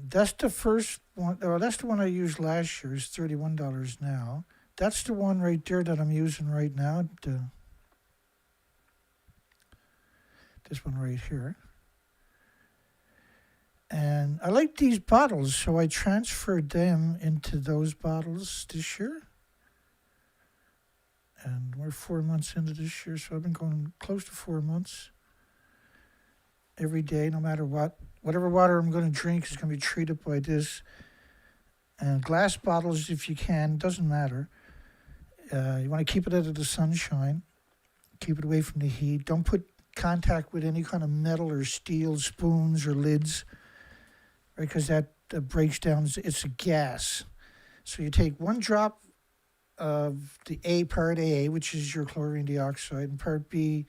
That's the first one. Oh, that's the one I used last year. It's $31 now. That's the one right there that I'm using right now. This one right here. And I like these bottles, so I transferred them into those bottles this year. And we're 4 months into this year, so I've been going close to 4 months. Every day, no matter what. Whatever water I'm going to drink is going to be treated by this. And glass bottles, if you can, doesn't matter. You want to keep it out of the sunshine. Keep it away from the heat. Don't put contact with any kind of metal or steel spoons or lids, right? Because that breaks down. It's a gas. So you take 1 drop of the A part A, which is your chlorine dioxide, and part B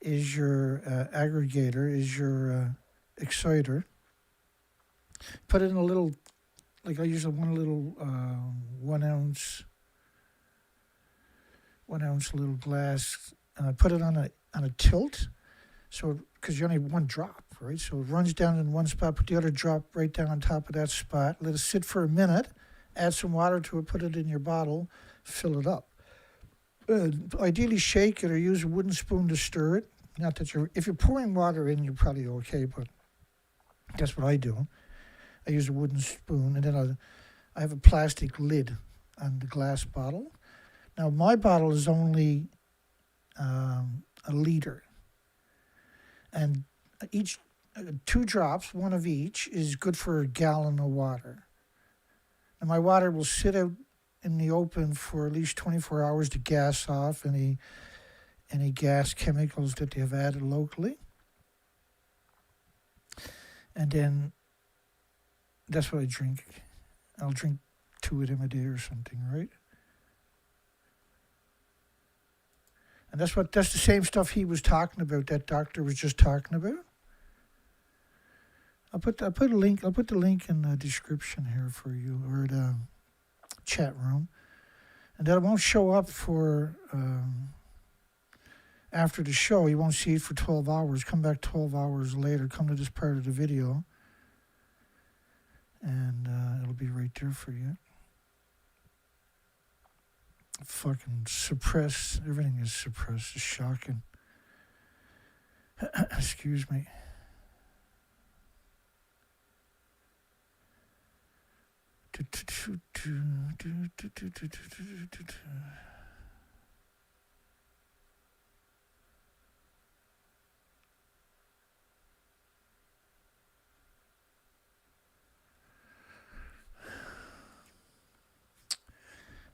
is your aggregator, is your exciter. Put it in a little, like I use one little 1 ounce little glass, and I put it on a tilt, so because you only have 1 drop, right? So it runs down in one spot, put the other drop right down on top of that spot, let it sit for a minute, add some water to it, put it in your bottle, fill it up. Ideally shake it or use a wooden spoon to stir it. Not that if you're pouring water in, you're probably okay, but that's what I do. I use a wooden spoon, and then I have a plastic lid on the glass bottle. Now, my bottle is only a liter, and each 2 drops, 1 of each, is good for a gallon of water. And my water will sit out in the open for at least 24 hours to gas off any gas chemicals that they have added locally. And then that's what I drink. I'll drink 2 of them a day or something, right? And that's the same stuff he was talking about, that doctor was just talking about. I'll put the link in the description here for you, or the chat room. And that won't show up for after the show. You won't see it for 12 hours. Come back 12 hours later. Come to this part of the video. And it'll be right there for you. Fucking suppressed. Everything is suppressed. It's shocking. Excuse me.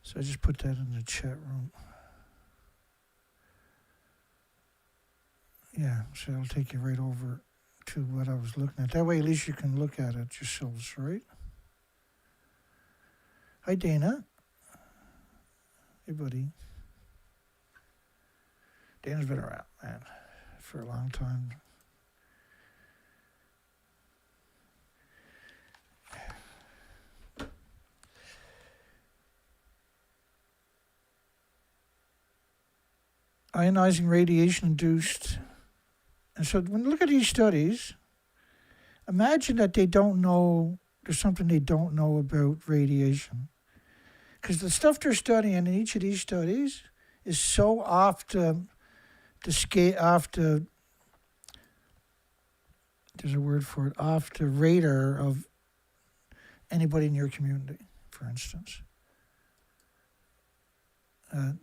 So I just put that in the chat room. Yeah, so it'll take you right over to what I was looking at. That way, at least you can look at it yourselves, right? Hi, Dana. Hey, buddy. Dana's been around, man, for a long time. Ionizing radiation induced. And so when you look at these studies, imagine that they don't know, there's something they don't know about radiation. Because the stuff they're studying in each of these studies is so off the scale, there's a word for it, off the radar of anybody in your community, for instance.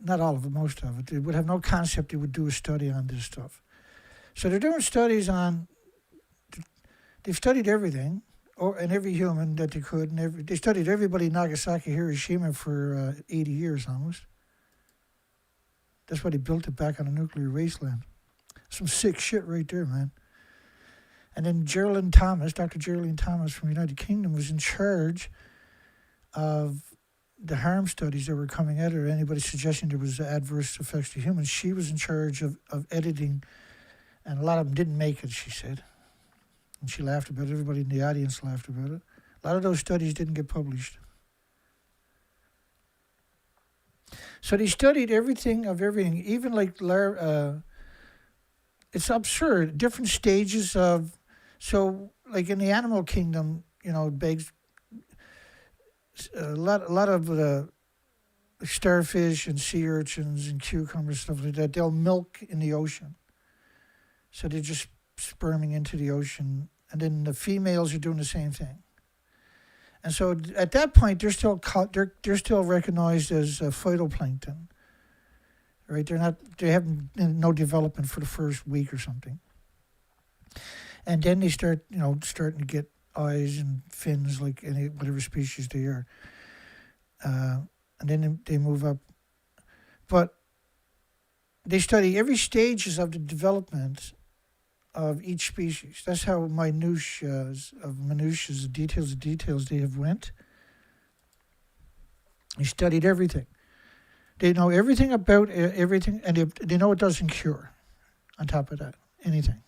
Not all of it, most of it. They would have no concept they would do a study on this stuff. So they're doing studies on, they've studied everything, and every human that they could. And they studied everybody in Nagasaki, Hiroshima for 80 years almost. That's why they built it back on a nuclear wasteland. Some sick shit right there, man. And then Dr. Geraldine Thomas from the United Kingdom was in charge of the harm studies that were coming out, or anybody suggesting there was adverse effects to humans. She was in charge of editing, and a lot of them didn't make it, she said. And she laughed about it. Everybody in the audience laughed about it. A lot of those studies didn't get published. So they studied everything of everything, even like, it's absurd, different stages of, so like in the animal kingdom, it begs, a lot of starfish and sea urchins and cucumbers, stuff like that, they'll milk in the ocean. So they're just sperming into the ocean And then the females are doing the same thing. And so at that point, they're still recognized as phytoplankton, right? They have no development for the first week or something. And then they start, starting to get eyes and fins like any whatever species they are. And then they move up. But they study every stages of the development of each species. That's how the details they have went. They studied everything. They know everything about everything, and they know it doesn't cure, on top of that, anything.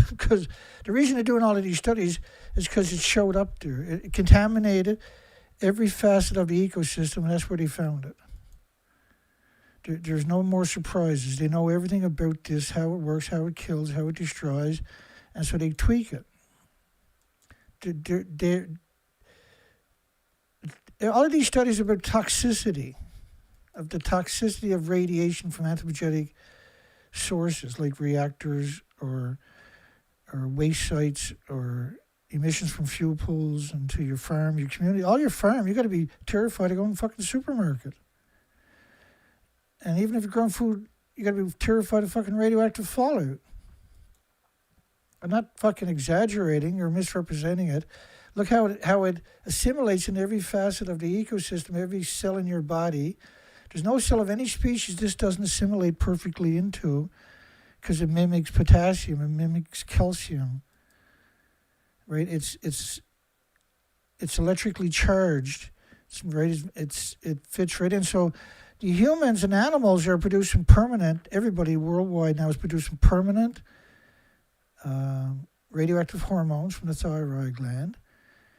Because the reason they're doing all of these studies is because it showed up there. It contaminated every facet of the ecosystem, and that's where they found it. There's no more surprises. They know everything about this, how it works, how it kills, how it destroys, and so they tweak it. All of these studies are about toxicity, of the toxicity of radiation from anthropogenic sources like reactors or waste sites or emissions from fuel pools into your farm, your community. All your farm, you got to be terrified of going to fucking supermarket. And even if you're growing food, you got to be terrified of fucking radioactive fallout. I'm not fucking exaggerating or misrepresenting it. Look how it assimilates in every facet of the ecosystem, every cell in your body. There's no cell of any species this doesn't assimilate perfectly into, because it mimics potassium, it mimics calcium. Right? It's electrically charged. It fits right in. So the humans and animals are producing permanent, everybody worldwide now is producing permanent radioactive hormones from the thyroid gland,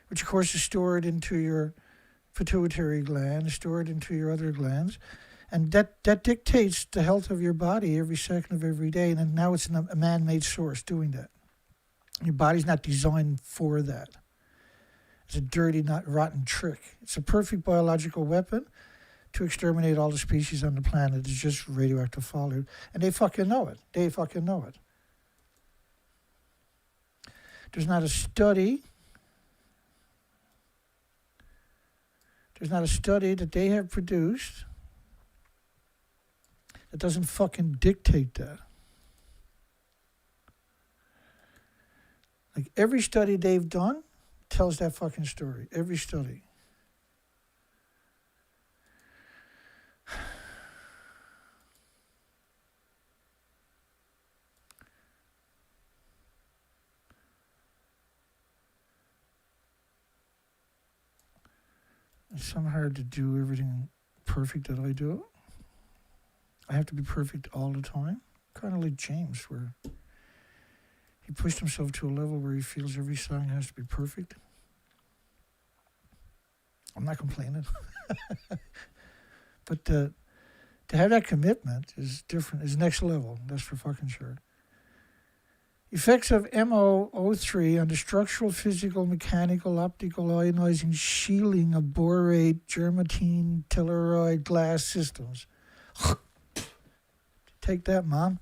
which of course is stored into your pituitary gland, stored into your other glands. And that dictates the health of your body every second of every day. And then now it's a man-made source doing that. Your body's not designed for that. It's a dirty, not rotten trick. It's a perfect biological weapon to exterminate all the species on the planet. It's just radioactive fallout. And they fucking know it. There's not a study that they have produced that doesn't fucking dictate that. Like every study they've done tells that fucking story. Every study. It's so hard to do everything perfect that I do. I have to be perfect all the time. Kind of like James, where he pushed himself to a level where he feels every song has to be perfect. I'm not complaining. But to have that commitment is different, is next level. That's for fucking sure. Effects of MO03 on the structural, physical, mechanical, optical, ionizing shielding of borate, germatine, telluride glass systems. Take that, Mom.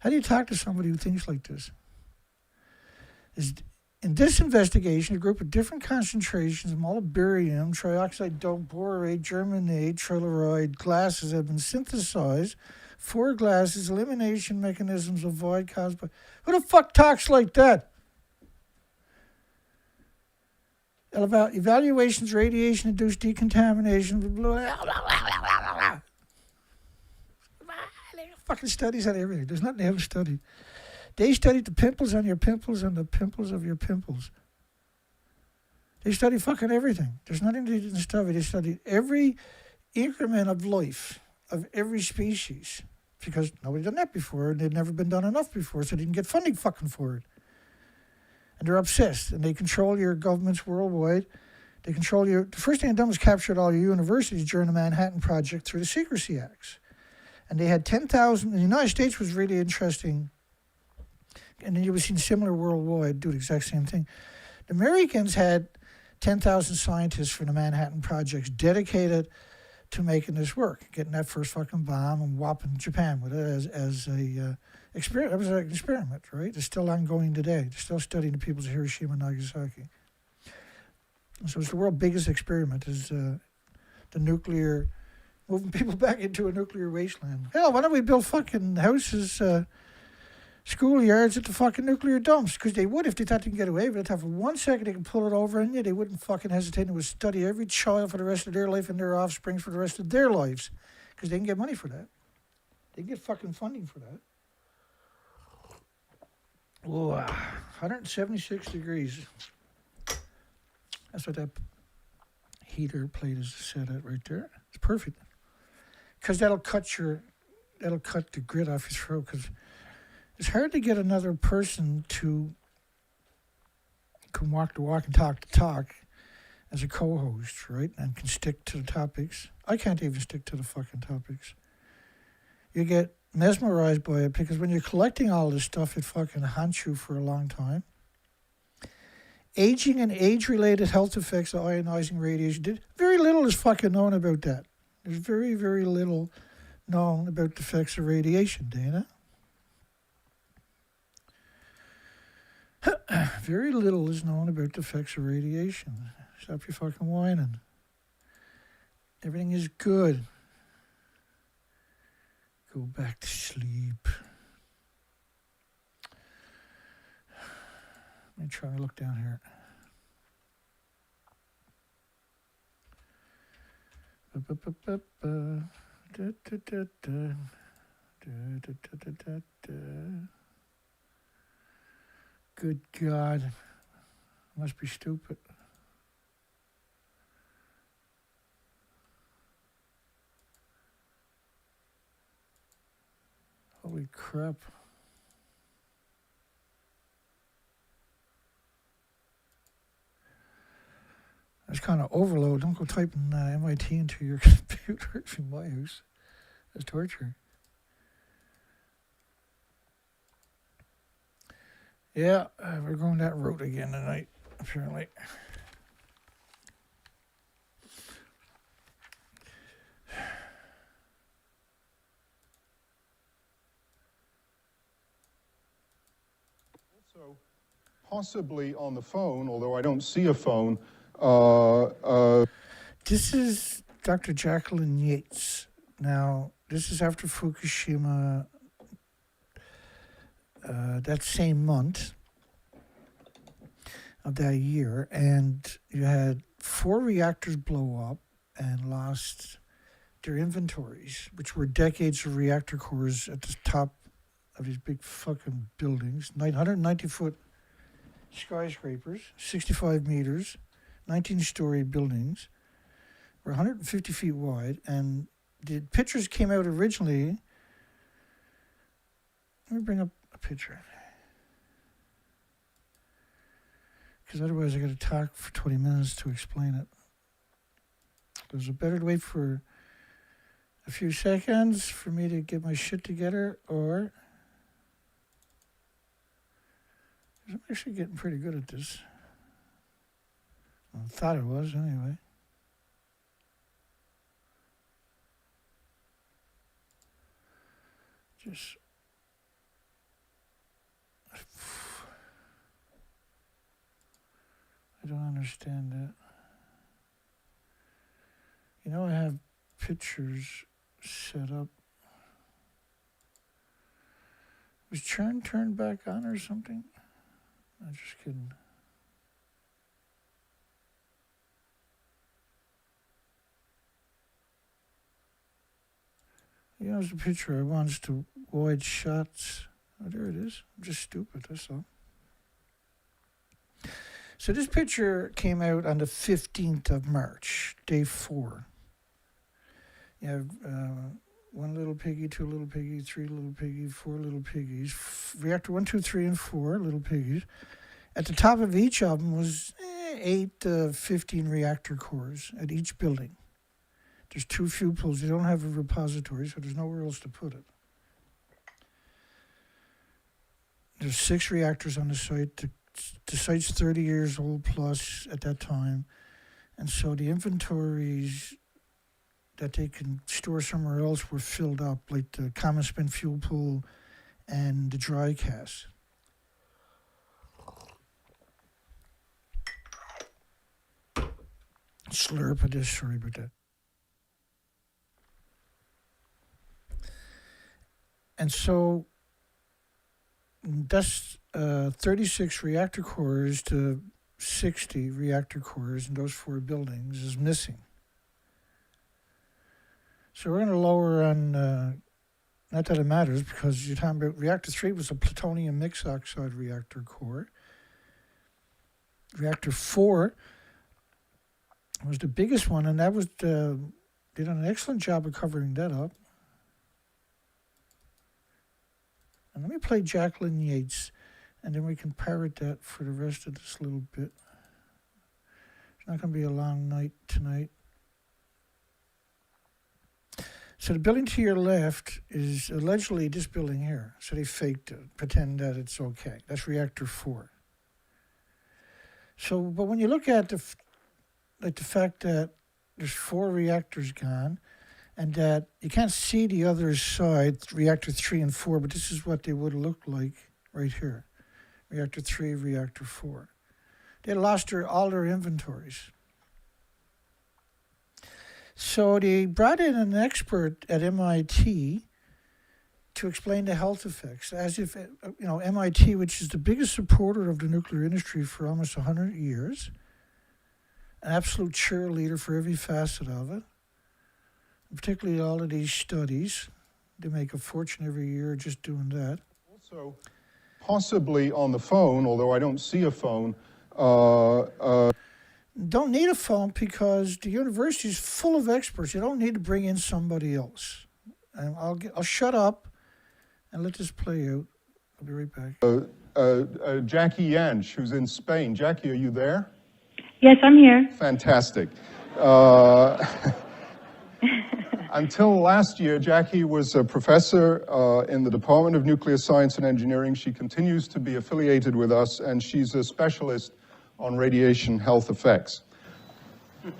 How do you talk to somebody who thinks like this? In this investigation, a group of different concentrations of molybdenum, trioxide, dope, borate, germanate, telluride glasses have been synthesized. 4 glasses, elimination mechanisms of void caused by... Who the fuck talks like that? About evaluations, radiation-induced decontamination, fucking studies on everything. There's nothing they haven't studied. They studied the pimples on your pimples and the pimples of your pimples. They study fucking everything. There's nothing they didn't study. They studied every increment of life of every species, because nobody done that before, and they'd never been done enough before, so they didn't get funding fucking for it. And they're obsessed, and they control your governments worldwide. They control your... The first thing they've done was captured all your universities during the Manhattan Project through the Secrecy Acts. And they had 10,000... The United States was really interesting, and then you would see similar worldwide do the exact same thing. The Americans had 10,000 scientists for the Manhattan Projects dedicated to making this work, getting that first fucking bomb and whopping Japan with it as a experiment. It was an experiment, right? It's still ongoing today. They're still studying the peoples of Hiroshima and Nagasaki. So it's the world's biggest experiment, is the nuclear, moving people back into a nuclear wasteland. Hell, why don't we build fucking houses, schoolyards at the fucking nuclear dumps? Because they would if they thought they could get away with it. For 1 second they can pull it over on you, they wouldn't fucking hesitate. They would study every child for the rest of their life and their offspring for the rest of their lives. Because they can get money for that. They can get fucking funding for that. Whoa, 176 degrees. That's what that heater plate is set at right there. It's perfect. Because that'll cut the grit off your throat. Because it's hard to get another person to can walk the walk and talk the talk as a co-host, right? And can stick to the topics. I can't even stick to the fucking topics. You get mesmerized by it because when you're collecting all this stuff, it fucking haunts you for a long time. Aging and age-related health effects of ionizing radiation. Very little is fucking known about that. There's very, very little known about the effects of radiation, Dana. Very little is known about the effects of radiation. Stop your fucking whining. Everything is good. Go back to sleep. Let me try to look down here. Good God. Must be stupid. Holy crap. That's kind of overload. Don't go typing MIT into your computer in my house. That's torture. Yeah, we're going that route again tonight, apparently.
Also, possibly on the phone, although I don't see a phone.
This is Dr. Jacqueline Yates. Now, this is after Fukushima, that same month of that year, and you had 4 reactors blow up and lost their inventories, which were decades of reactor cores at the top of these big fucking buildings, 990-foot skyscrapers, 65 meters, 19-story buildings, were 150 feet wide, and the pictures came out originally. Let me bring up a picture, because otherwise I got to talk for 20 minutes to explain it. There's a better way for a few seconds for me to get my shit together, or I'm actually getting pretty good at this. I thought it was, anyway. Just... I don't understand that. You know, I have pictures set up. Was churn turned back on or something? I'm just kidding. You know, it's a picture I wants to wide shots. Oh, there it is. I'm just stupid, that's all. So this picture came out on the 15th of March, day 4. You have 1 little piggy, 2 little piggy, 3 little piggy, 4 little piggies. Reactor 1, 2, 3, and 4 little piggies. At the top of each of them was 8 to 15 reactor cores at each building. There's 2 fuel pools. They don't have a repository, so there's nowhere else to put it. There's 6 reactors on the site. The site's 30 years old plus at that time. And so the inventories that they can store somewhere else were filled up, like the common spent fuel pool and the dry cast. Slurp of this, sorry about that. And so that's 36 reactor cores to 60 reactor cores in those 4 buildings is missing. So we're going to lower on, not that it matters, because you're talking about reactor 3 was a plutonium mixed oxide reactor core. Reactor 4 was the biggest one, and that was they did an excellent job of covering that up. And let me play Jacqueline Yates, and then we can parrot that for the rest of this little bit. It's not going to be a long night tonight. So the building to your left is allegedly this building here. So they faked it, pretend that it's okay. That's reactor 4. So, but when you look at the fact that there's 4 reactors gone, and that you can't see the other side, reactor 3 and 4, but this is what they would look like right here. Reactor 3, reactor 4. They lost all their inventories. So they brought in an expert at MIT to explain the health effects, as if, MIT, which is the biggest supporter of the nuclear industry for almost 100 years, an absolute cheerleader for every facet of it, particularly all of these studies. They make a fortune every year just doing that.
Also, possibly on the phone, although I don't see a phone.
Don't need a phone because the university is full of experts. You don't need to bring in somebody else. And I'll shut up and let this play out. I'll be right back.
Jackie Yanch, who's in Spain. Jackie, are you there?
Yes, I'm here.
Fantastic. Until last year, Jackie was a professor in the Department of Nuclear Science and Engineering. She continues to be affiliated with us, and she's a specialist on radiation health effects.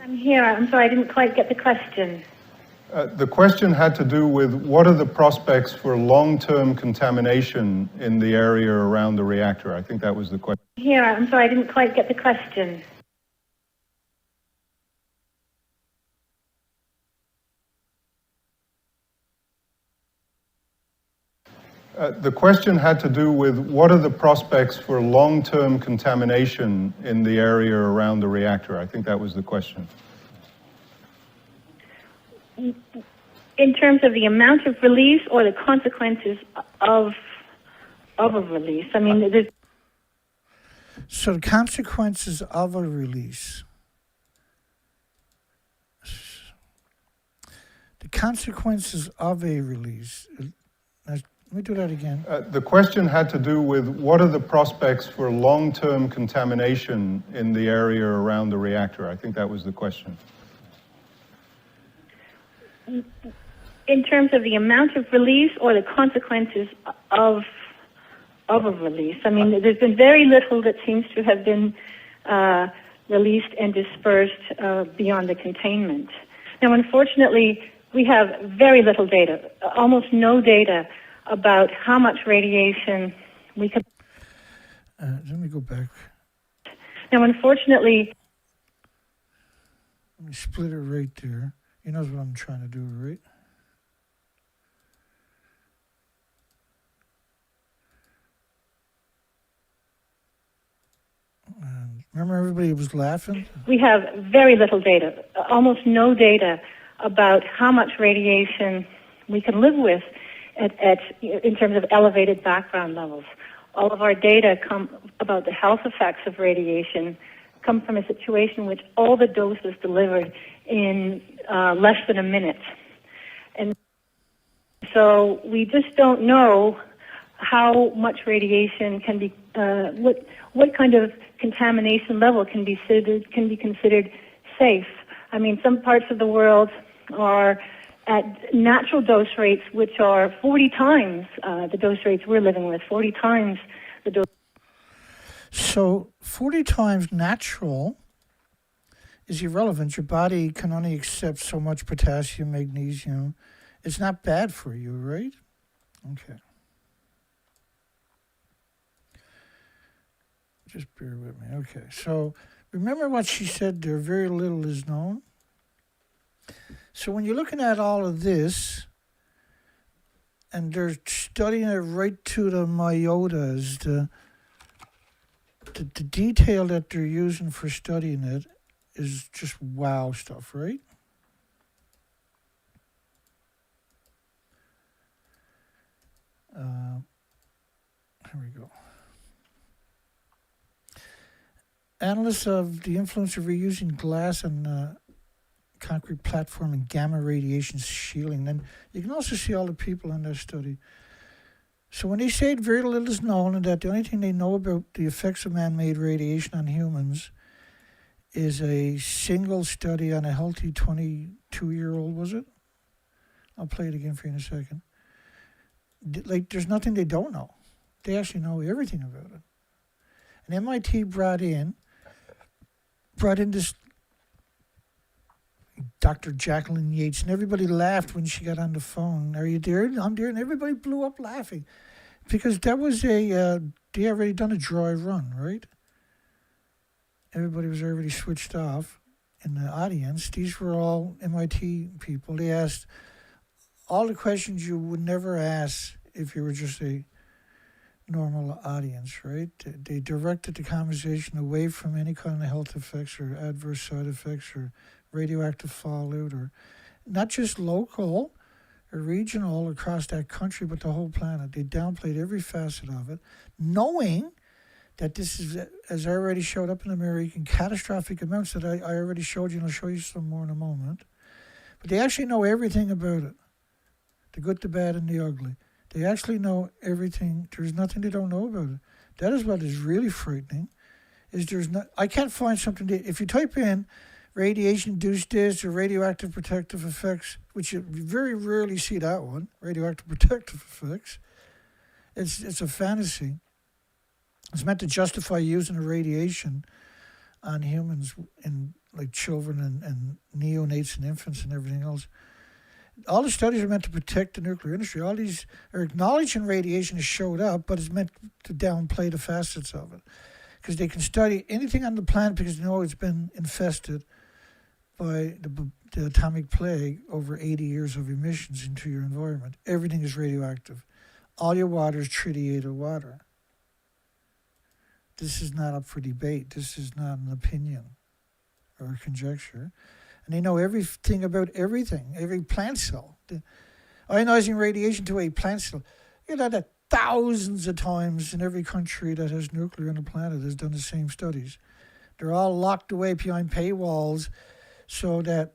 I'm here. I'm sorry, I didn't quite get the question.
The question had to do with what are the prospects for long-term contamination in the area around the reactor. I think that was the question.
Here, I'm sorry, I didn't quite get the question.
The question had to do with what are the prospects for long-term contamination in the area around the reactor. I think that was the question.
In terms of the amount of release or the consequences of a release? I mean, there's...
So the consequences of a release. The consequences of a release. Let me do that again.
The question had to do with what are the prospects for long-term contamination in the area around the reactor. I think that was the question.
In terms of the amount of release or the consequences of a release? I mean, there's been very little that seems to have been released and dispersed beyond the containment. Now, unfortunately, we have very little data, almost no data about how much radiation we could...
Let me go back.
Now, unfortunately...
Let me split it right there. You know what I'm trying to do, right? Remember everybody was laughing?
We have very little data, almost no data about how much radiation we can live with in terms of elevated background levels. All of our data come about the health effects of radiation come from a situation in which all the doses delivered in less than a minute. And so we just don't know how much radiation can be, what kind of contamination level can be considered safe. I mean, some parts of the world are at natural dose rates which are 40 times the dose rates we're living with, 40 times the dose.
So 40 times natural is irrelevant. Your body can only accept so much potassium, magnesium. It's not bad for you, right? Okay. Just bear with me. Okay, so remember what she said there, very little is known. So when you're looking at all of this, and they're studying it right to the myotas, the detail that they're using for studying it is just wow stuff, right? Here we go. Analysts of the influence of reusing glass and concrete platform and gamma radiation shielding. And you can also see all the people in that study. So when they say very little is known and that the only thing they know about the effects of man-made radiation on humans is a single study on a healthy 22-year-old, was it? I'll play it again for you in a second. Like, there's nothing they don't know. They actually know everything about it. And MIT brought in this Dr. Jacqueline Yates, and everybody laughed when she got on the phone. Are you there? I'm there. And everybody blew up laughing. Because that was they already done a dry run, right? Everybody was already switched off in the audience. These were all MIT people. They asked all the questions you would never ask if you were just a normal audience, right? They directed the conversation away from any kind of health effects or adverse side effects or radioactive fallout, or not just local or regional across that country, but the whole planet. They downplayed every facet of it, knowing that this is, as I already showed up in America, in catastrophic amounts that I already showed you, and I'll show you some more in a moment. But they actually know everything about it, the good, the bad, and the ugly. They actually know everything. There's nothing they don't know about it. That is what is really frightening. I can't find something if you type in radiation-induced this or radioactive protective effects, which you very rarely see that one, radioactive protective effects. It's a fantasy. It's meant to justify using a radiation on humans and like children and neonates and infants and everything else. All the studies are meant to protect the nuclear industry. All these are acknowledging radiation has showed up, but it's meant to downplay the facets of it. Because they can study anything on the planet because they know it's been infested by the atomic plague over 80 years of emissions into your environment. Everything is radioactive. All your water is tritiated water. This is not up for debate. This is not an opinion or a conjecture. And they know everything about everything, every plant cell. Ionizing radiation to a plant cell. You know that thousands of times in every country that has nuclear on the planet has done the same studies. They're all locked away behind paywalls so that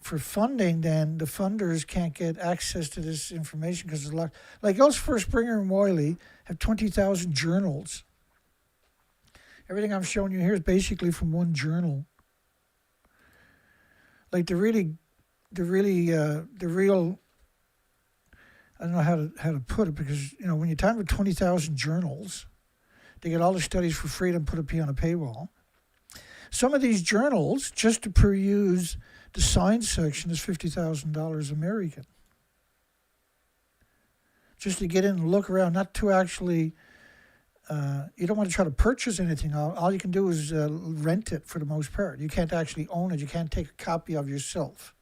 for funding, then the funders can't get access to this information because it's locked. Like Elsewhere, Springer, and Wiley have 20,000 journals. Everything I'm showing you here is basically from one journal. Like the real, I don't know how to put it, because when you're talking about 20,000 journals, they get all the studies for free and put it behind a paywall. Some of these journals, just to peruse the science section, is $50,000 American. Just to get in and look around, not to actually. You don't want to try to purchase anything. All you can do is rent it for the most part. You can't actually own it. You can't take a copy of yourself.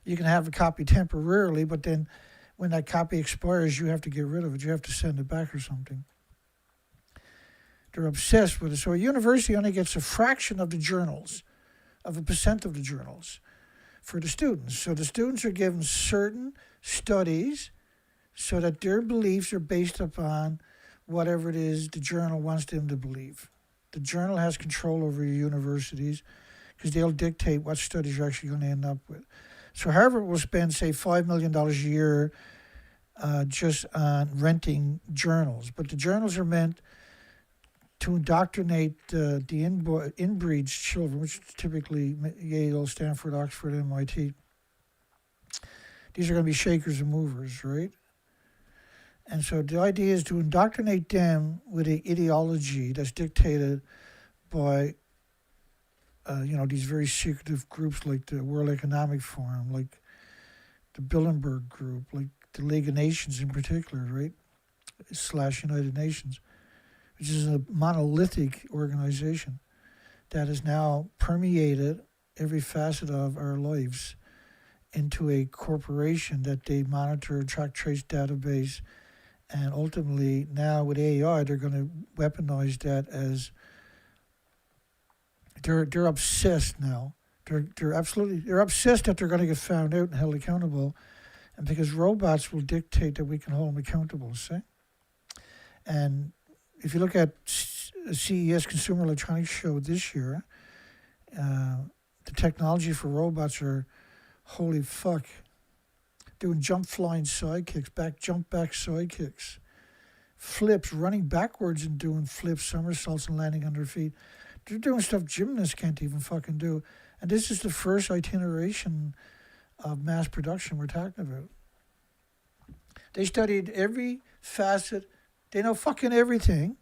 You can have a copy temporarily, but then when that copy expires, you have to get rid of it. You have to send it back or something. They're obsessed with it. So a university only gets a fraction of the journals, of a percent of the journals for the students. So the students are given certain studies so that their beliefs are based upon whatever it is the journal wants them to believe. The journal has control over your universities because they'll dictate what studies you're actually going to end up with. So Harvard will spend, say, $5 million a year just on renting journals. But the journals are meant to indoctrinate the inbreed children, which is typically Yale, Stanford, Oxford, MIT. These are going to be shakers and movers, right? And so the idea is to indoctrinate them with an ideology that's dictated by these very secretive groups like the World Economic Forum, like the Bilderberg Group, like the League of Nations in particular, right? / United Nations, which is a monolithic organization that has now permeated every facet of our lives into a corporation that they monitor, track, trace database, and ultimately now with AI, they're going to weaponize that as they're obsessed now. They're obsessed that they're going to get found out and held accountable, and because robots will dictate that we can hold them accountable, see? And if you look at CES Consumer Electronics Show this year, the technology for robots are, holy fuck, doing jump flying side kicks, jump back side kicks, flips, running backwards and doing flips, somersaults and landing on their feet. They're doing stuff gymnasts can't even fucking do. And this is the first iteration of mass production we're talking about. They studied every facet. They know fucking everything.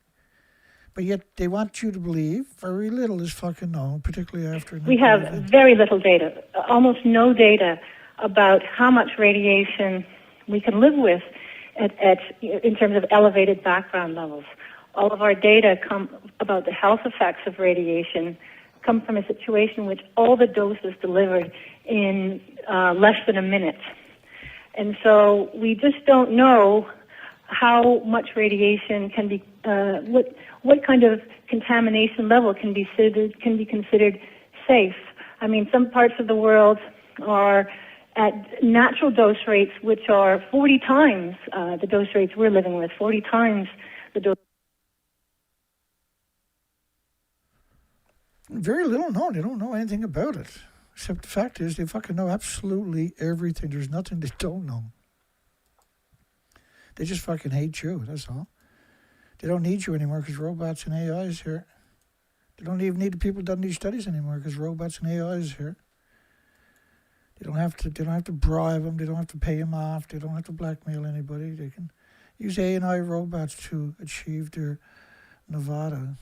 But yet they want you to believe very little is fucking known, particularly after...
We have very little data, almost no data about how much radiation we can live with in terms of elevated background levels. All of our data come about the health effects of radiation come from a situation in which all the doses delivered in less than a minute. And so we just don't know how much radiation can be, what kind of contamination level can be considered safe. I mean, some parts of the world are at natural dose rates which are 40 times the dose rates we're living with, 40 times the dose.
Very little known. They don't know anything about it. Except the fact is they fucking know absolutely everything. There's nothing they don't know. They just fucking hate you, that's all. They don't need you anymore because robots and AI is here. They don't even need the people who done these studies anymore because robots and AI is here. They don't have to bribe them. They don't have to pay them off. They don't have to blackmail anybody. They can use AI robots to achieve their Nevada.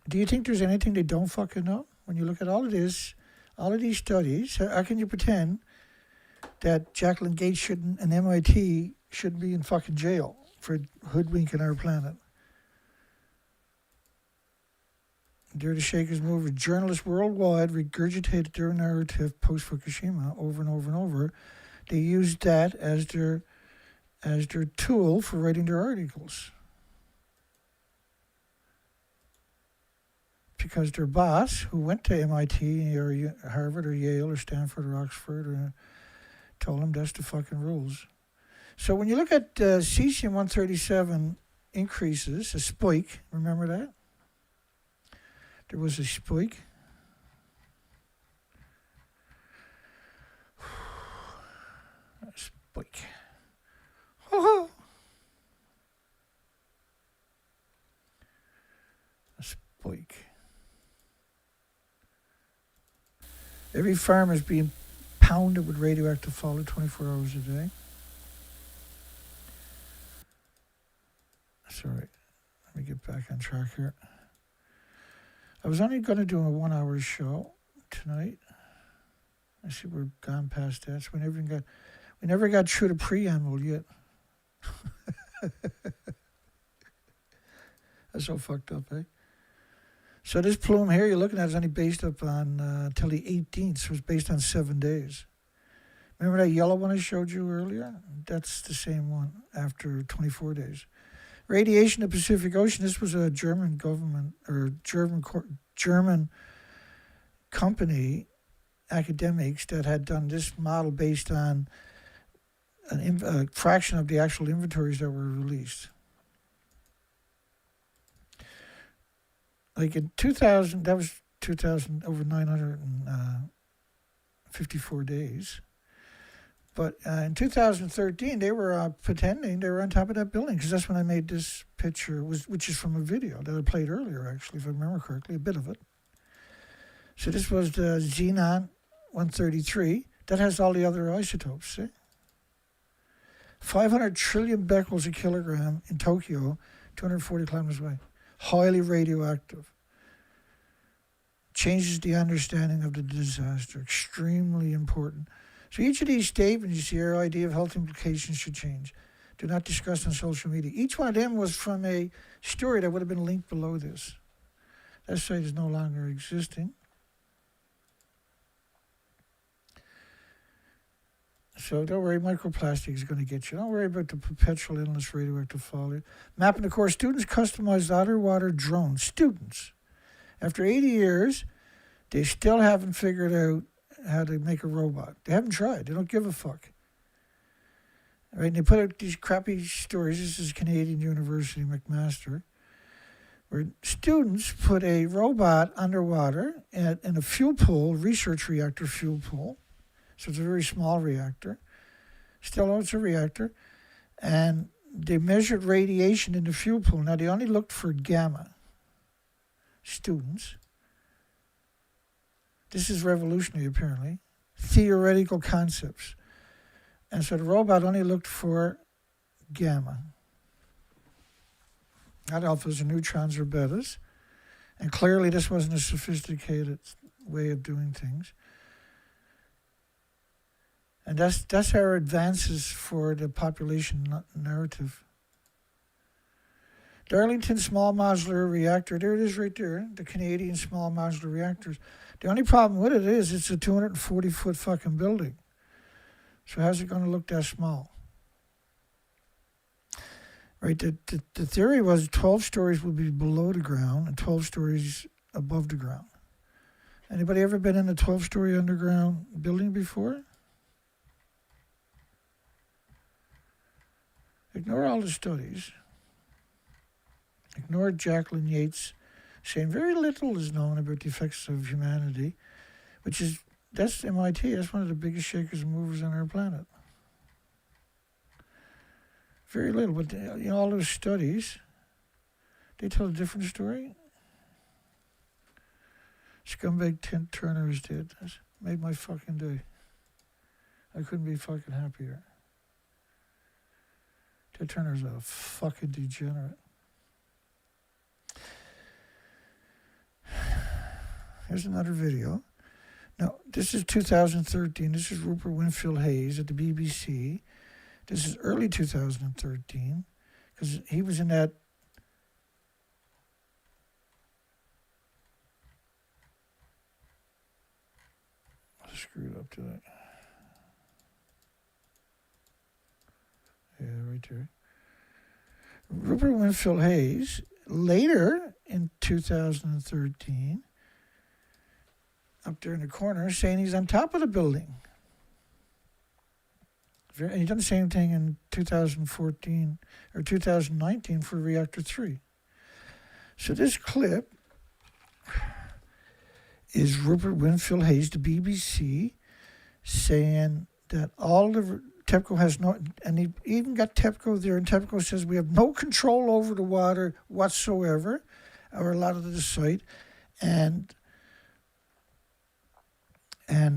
Do you think there's anything they don't fucking know? When you look at all of this, all of these studies, how can you pretend that Jacqueline Gates and MIT shouldn't be in fucking jail for hoodwinking our planet? Dare the Shakers move. Journalists worldwide regurgitated their narrative post-Fukushima over and over and over. They used that as their tool for writing their articles. Because their boss, who went to MIT or Harvard or Yale or Stanford or Oxford, told them that's the fucking rules. So when you look at cesium-137 increases, a spike, remember that? There was a spike. A spike. Oh. A spike. Every farm is being pounded with radioactive fallout 24 hours a day. Sorry, let me get back on track here. I was only going to do a 1 hour show tonight. I see we're gone past that, so we never got through the preamble yet. That's so fucked up, eh? So this plume here you're looking at is only based up on till the 18th, so it's based on 7 days. Remember that yellow one I showed you earlier? That's the same one after 24 days. Radiation in the Pacific Ocean, this was a German government or German company, academics, that had done this model based on a fraction of the actual inventories that were released. Like in 2000, that was 2,000, over 954 days. But in 2013, they were pretending they were on top of that building, because that's when I made this picture, which is from a video that I played earlier, actually, if I remember correctly, a bit of it. So this was the Xenon-133. That has all the other isotopes, see? 500 trillion becquerels a kilogram in Tokyo, 240 kilometers away. highly radioactive. Changes the understanding of the disaster. Extremely important. So each of these statements, you see, our idea of health implications should change. Do not discuss on social media. Each one of them was from a story that would have been linked below this. That site is no longer existing. So don't worry, microplastic is going to get you. Don't worry about the perpetual endless radioactive fallout. Mapping the core. Students customized underwater drones. Students. After 80 years, they still haven't figured out how to make a robot. They haven't tried. They don't give a fuck. Right? And they put out these crappy stories. This is Canadian University, McMaster, where students put a robot underwater in a fuel pool, research reactor fuel pool. So it's a very small reactor. Still, though, it's a reactor. And they measured radiation in the fuel pool. Now, they only looked for gamma. Students. This is revolutionary, apparently. Theoretical concepts. And so the robot only looked for gamma. Not alphas or neutrons or betas. And clearly this wasn't a sophisticated way of doing things. And that's our advances for the population narrative. Darlington Small Modular Reactor. There it is right there. The Canadian Small Modular Reactors. The only problem with it is it's a 240-foot fucking building. So how's it going to look that small? Right, the theory was 12 stories would be below the ground and 12 stories above the ground. Anybody ever been in a 12-story underground building before? Ignore all the studies. Ignore Jacqueline Yates saying very little is known about the effects of humanity, that's MIT. That's one of the biggest shakers and movers on our planet. Very little, but all those studies, they tell a different story. Scumbag Ted Turner is dead. That's made my fucking day. I couldn't be fucking happier. Ted Turner's a fucking degenerate. Here's another video. Now, this is 2013. This is Rupert Winfield Hayes at the BBC. This is early 2013, because he was in that I screwed up to that. Yeah, right there. Rupert Winfield Hayes, later in 2013, up there in the corner, saying he's on top of the building. And he done the same thing in 2014 or 2019 for Reactor 3. So this clip is Rupert Winfield Hayes, the BBC, saying that all the TEPCO has no, and he even got TEPCO there, and TEPCO says we have no control over the water whatsoever, or a lot of the site, and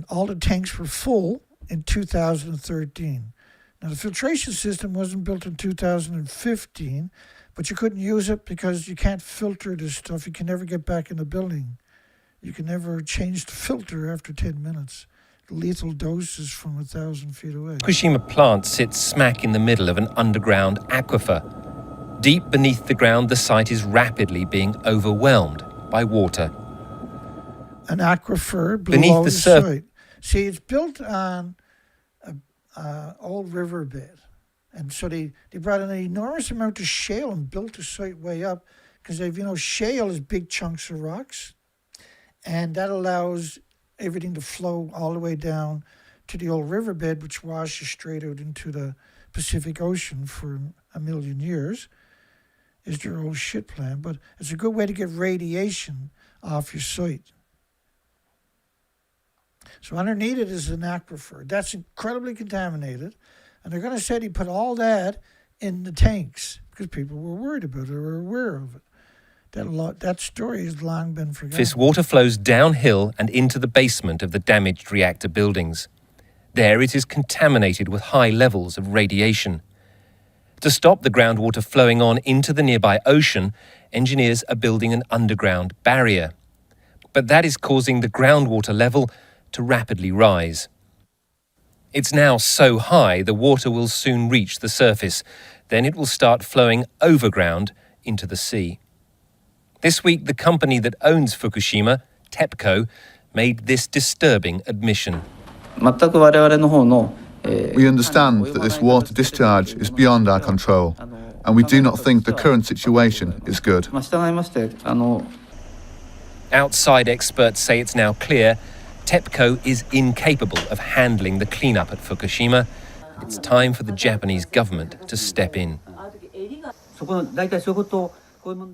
all the tanks were full in 2013. Now, the filtration system wasn't built in 2015, but you couldn't use it because you can't filter this stuff. You can never get back in the building. You can never change the filter after 10 minutes. The lethal dose is from 1,000 feet away.
Fukushima plant sits smack in the middle of an underground aquifer. Deep beneath the ground, the site is rapidly being overwhelmed by water.
An aquifer
beneath the
site. See, it's built on an old riverbed. And so they brought in an enormous amount of shale and built the site way up because shale is big chunks of rocks. And that allows everything to flow all the way down to the old riverbed, which washes straight out into the Pacific Ocean for 1 million years, is their old shit plan. But it's a good way to get radiation off your site. So underneath it is an aquifer. That's incredibly contaminated. And they're going to say he put all that in the tanks because people were worried about it or were aware of it. That story has long been forgotten.
This water flows downhill and into the basement of the damaged reactor buildings. There it is contaminated with high levels of radiation. To stop the groundwater flowing on into the nearby ocean, engineers are building an underground barrier. But that is causing the groundwater level to rapidly rise. It's now so high the water will soon reach the surface. Then it will start flowing overground into the sea. This week, the company that owns Fukushima, TEPCO, made this disturbing admission.
We understand that this water discharge is beyond our control, and we do not think the current situation is good.
Outside experts say it's now clear TEPCO is incapable of handling the cleanup at Fukushima. It's time for the Japanese government to step in.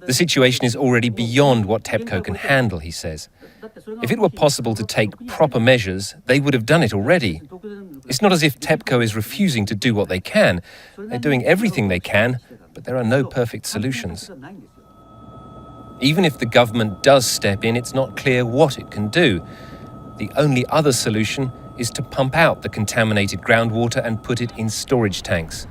The situation is already beyond what TEPCO can handle, he says. If it were possible to take proper measures, they would have done it already. It's not as if TEPCO is refusing to do what they can. They're doing everything they can, but there are no perfect solutions. Even if the government does step in, it's not clear what it can do. The only other solution is to pump out the contaminated groundwater and put it in storage tanks.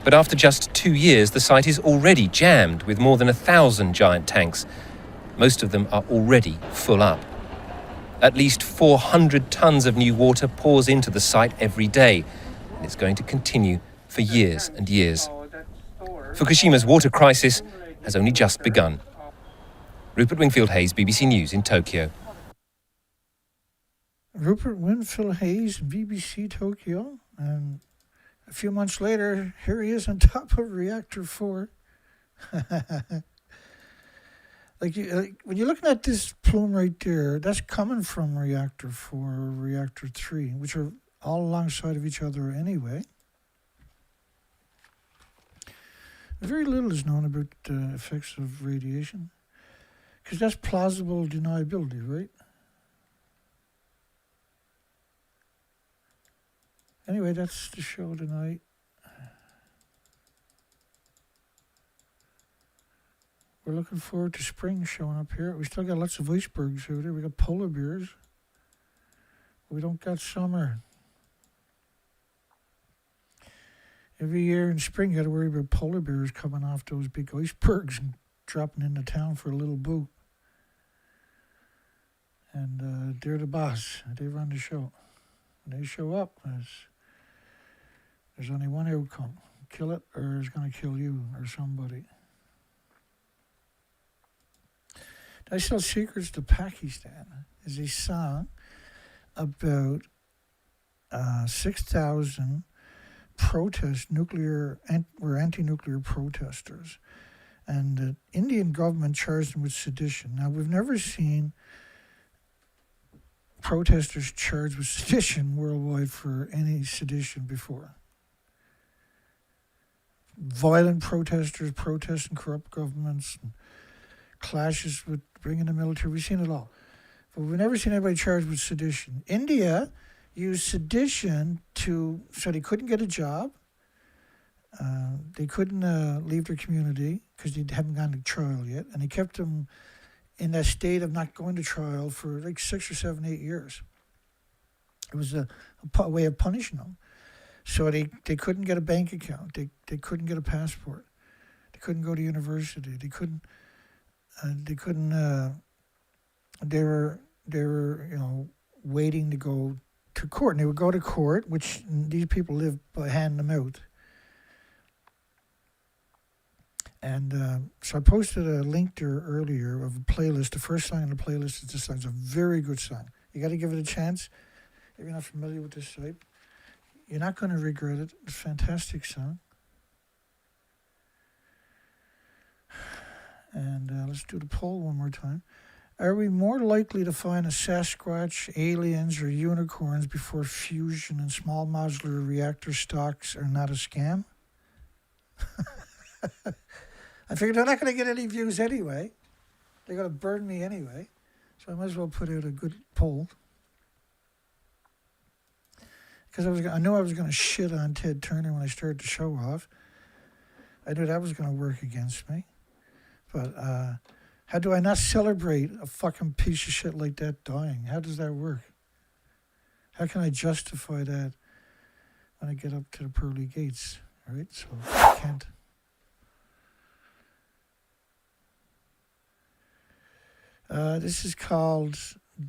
But after just 2 years, the site is already jammed with more than 1,000 giant tanks. Most of them are already full up. At least 400 tons of new water pours into the site every day, and it's going to continue for years and years. Fukushima's water crisis has only just begun. Rupert Wingfield-Hayes, BBC News in Tokyo.
Rupert Winfield-Hayes, BBC Tokyo, and a few months later, here he is on top of Reactor 4. When you're looking at this plume right there, that's coming from Reactor 4 or Reactor 3, which are all alongside of each other anyway. Very little is known about the effects of radiation, because that's plausible deniability, right? Anyway, that's the show tonight. We're looking forward to spring showing up here. We still got lots of icebergs out there. We got polar bears. We don't got summer. Every year in spring, you got to worry about polar bears coming off those big icebergs and dropping into town for a little boot. And they're the boss. They run the show. When they show up, there's only one outcome. Kill it, or it's going to kill you or somebody. I Sell Secrets to Pakistan is a song about 6,000 anti-nuclear protesters. And the Indian government charged them with sedition. Now, we've never seen protesters charged with sedition worldwide for any sedition before. Violent protesters protesting corrupt governments, and clashes with bringing the military. We've seen it all. But we've never seen anybody charged with sedition. India used sedition so they couldn't get a job. They couldn't leave their community because they haven't gone to trial yet. And they kept them in that state of not going to trial for like 6 or 7, 8 years. It was a way of punishing them. So they couldn't get a bank account. They couldn't get a passport. They couldn't go to university. They were waiting to go to court. And they would go to court, which these people live by hand to mouth. And so I posted a link there earlier of a playlist. The first song on the playlist is this song. It's a very good song. You got to give it a chance. If you're not familiar with this site, you're not going to regret it. It's a fantastic song. And let's do the poll one more time. Are we more likely to find a Sasquatch, aliens, or unicorns before fusion and small modular reactor stocks are not a scam? I figured they're not going to get any views anyway. They're going to burn me anyway. So I might as well put out a good poll. Because I knew I was going to shit on Ted Turner when I started the show off. I knew that was going to work against me. But how do I not celebrate a fucking piece of shit like that dying? How does that work? How can I justify that when I get up to the pearly gates? All right, so I can't. This is called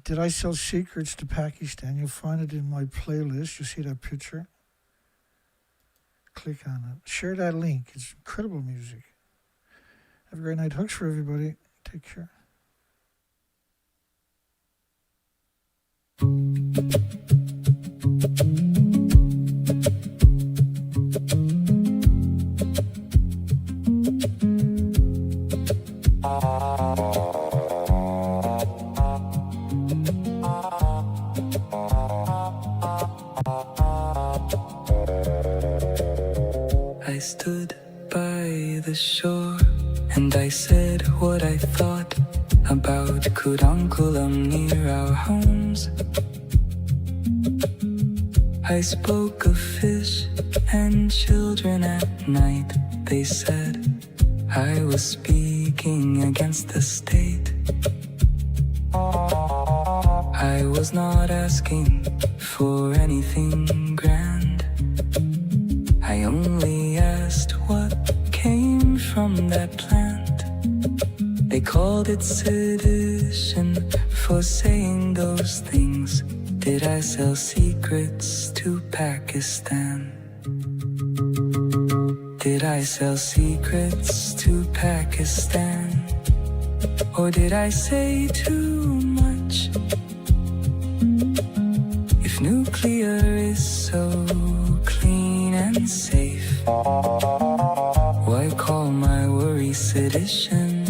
Did I Sell Secrets to Pakistan? You'll find it in my playlist. You'll see that picture. Click on it. Share that link. It's incredible music. Have a great night. Hugs for everybody. Take care.
I stood by the shore and I said what I thought about Kudankulam near our homes. I spoke of fish and children at night. They said I was speaking against the state. I was not asking for anything grand. I only asked what came from that plant. They called it sedition for saying those things. Did I sell secrets to Pakistan? Did I sell secrets to Pakistan? Or did I say too much? If nuclear is so clean and safe, why call my worry sedition?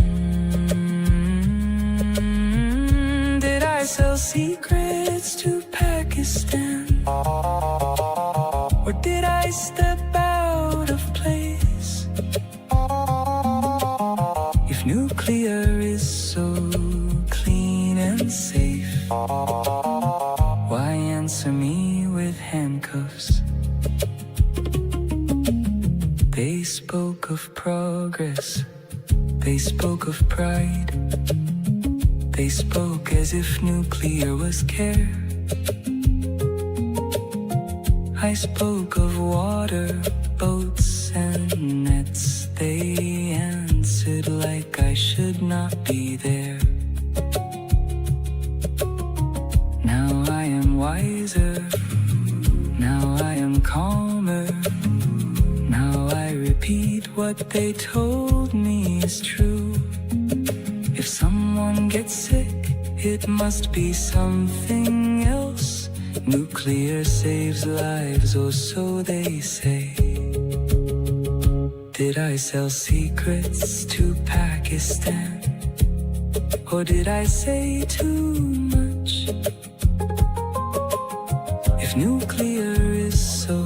Did I sell secrets to Pakistan? Or did I step out of place? If nuclear is so clean and safe, why answer me with handcuffs? They spoke of progress, they spoke of pride. They spoke as if nuclear was care. I spoke of water, boats and nets. They answered like I should not be there. Now I am wiser, now I am calmer. Now I repeat what they told me is true. If someone gets sick, it must be something else. Nuclear saves lives, or so they say. Did I sell secrets to Pakistan? Or did I say too much? If nuclear is so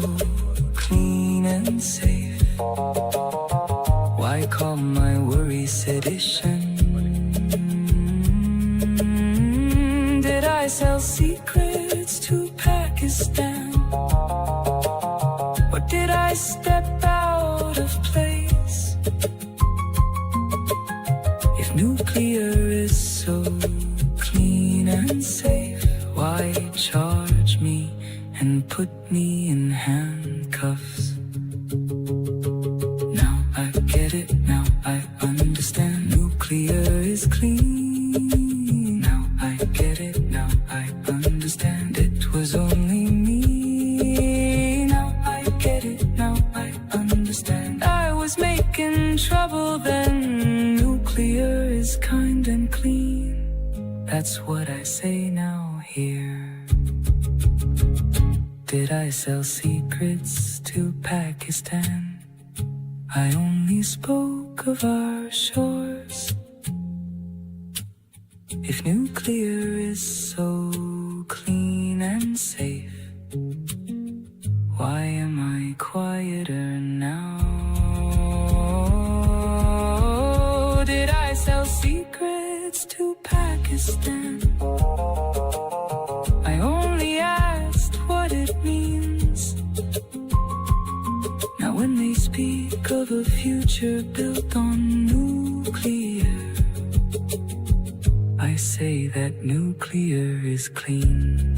clean and safe, why call my worry sedition? Did I sell secrets to Pakistan? Or did I step out of place? If nuclear is so clean and safe, why charge me and put me in handcuffs? Now I get it, now I understand. Nuclear is clean. Now I get it, now I understand. It was only me. Now I get it, now I understand. I was making trouble then. Nuclear is kind and clean. That's what I say now here. Did I sell secrets to Pakistan? I only spoke of our shores. If nuclear is so clean and safe, why am I quieter now? Did I sell secrets to Pakistan? I only asked what it means. Now when they speak of a future built on nuclear, I say that nuclear is clean.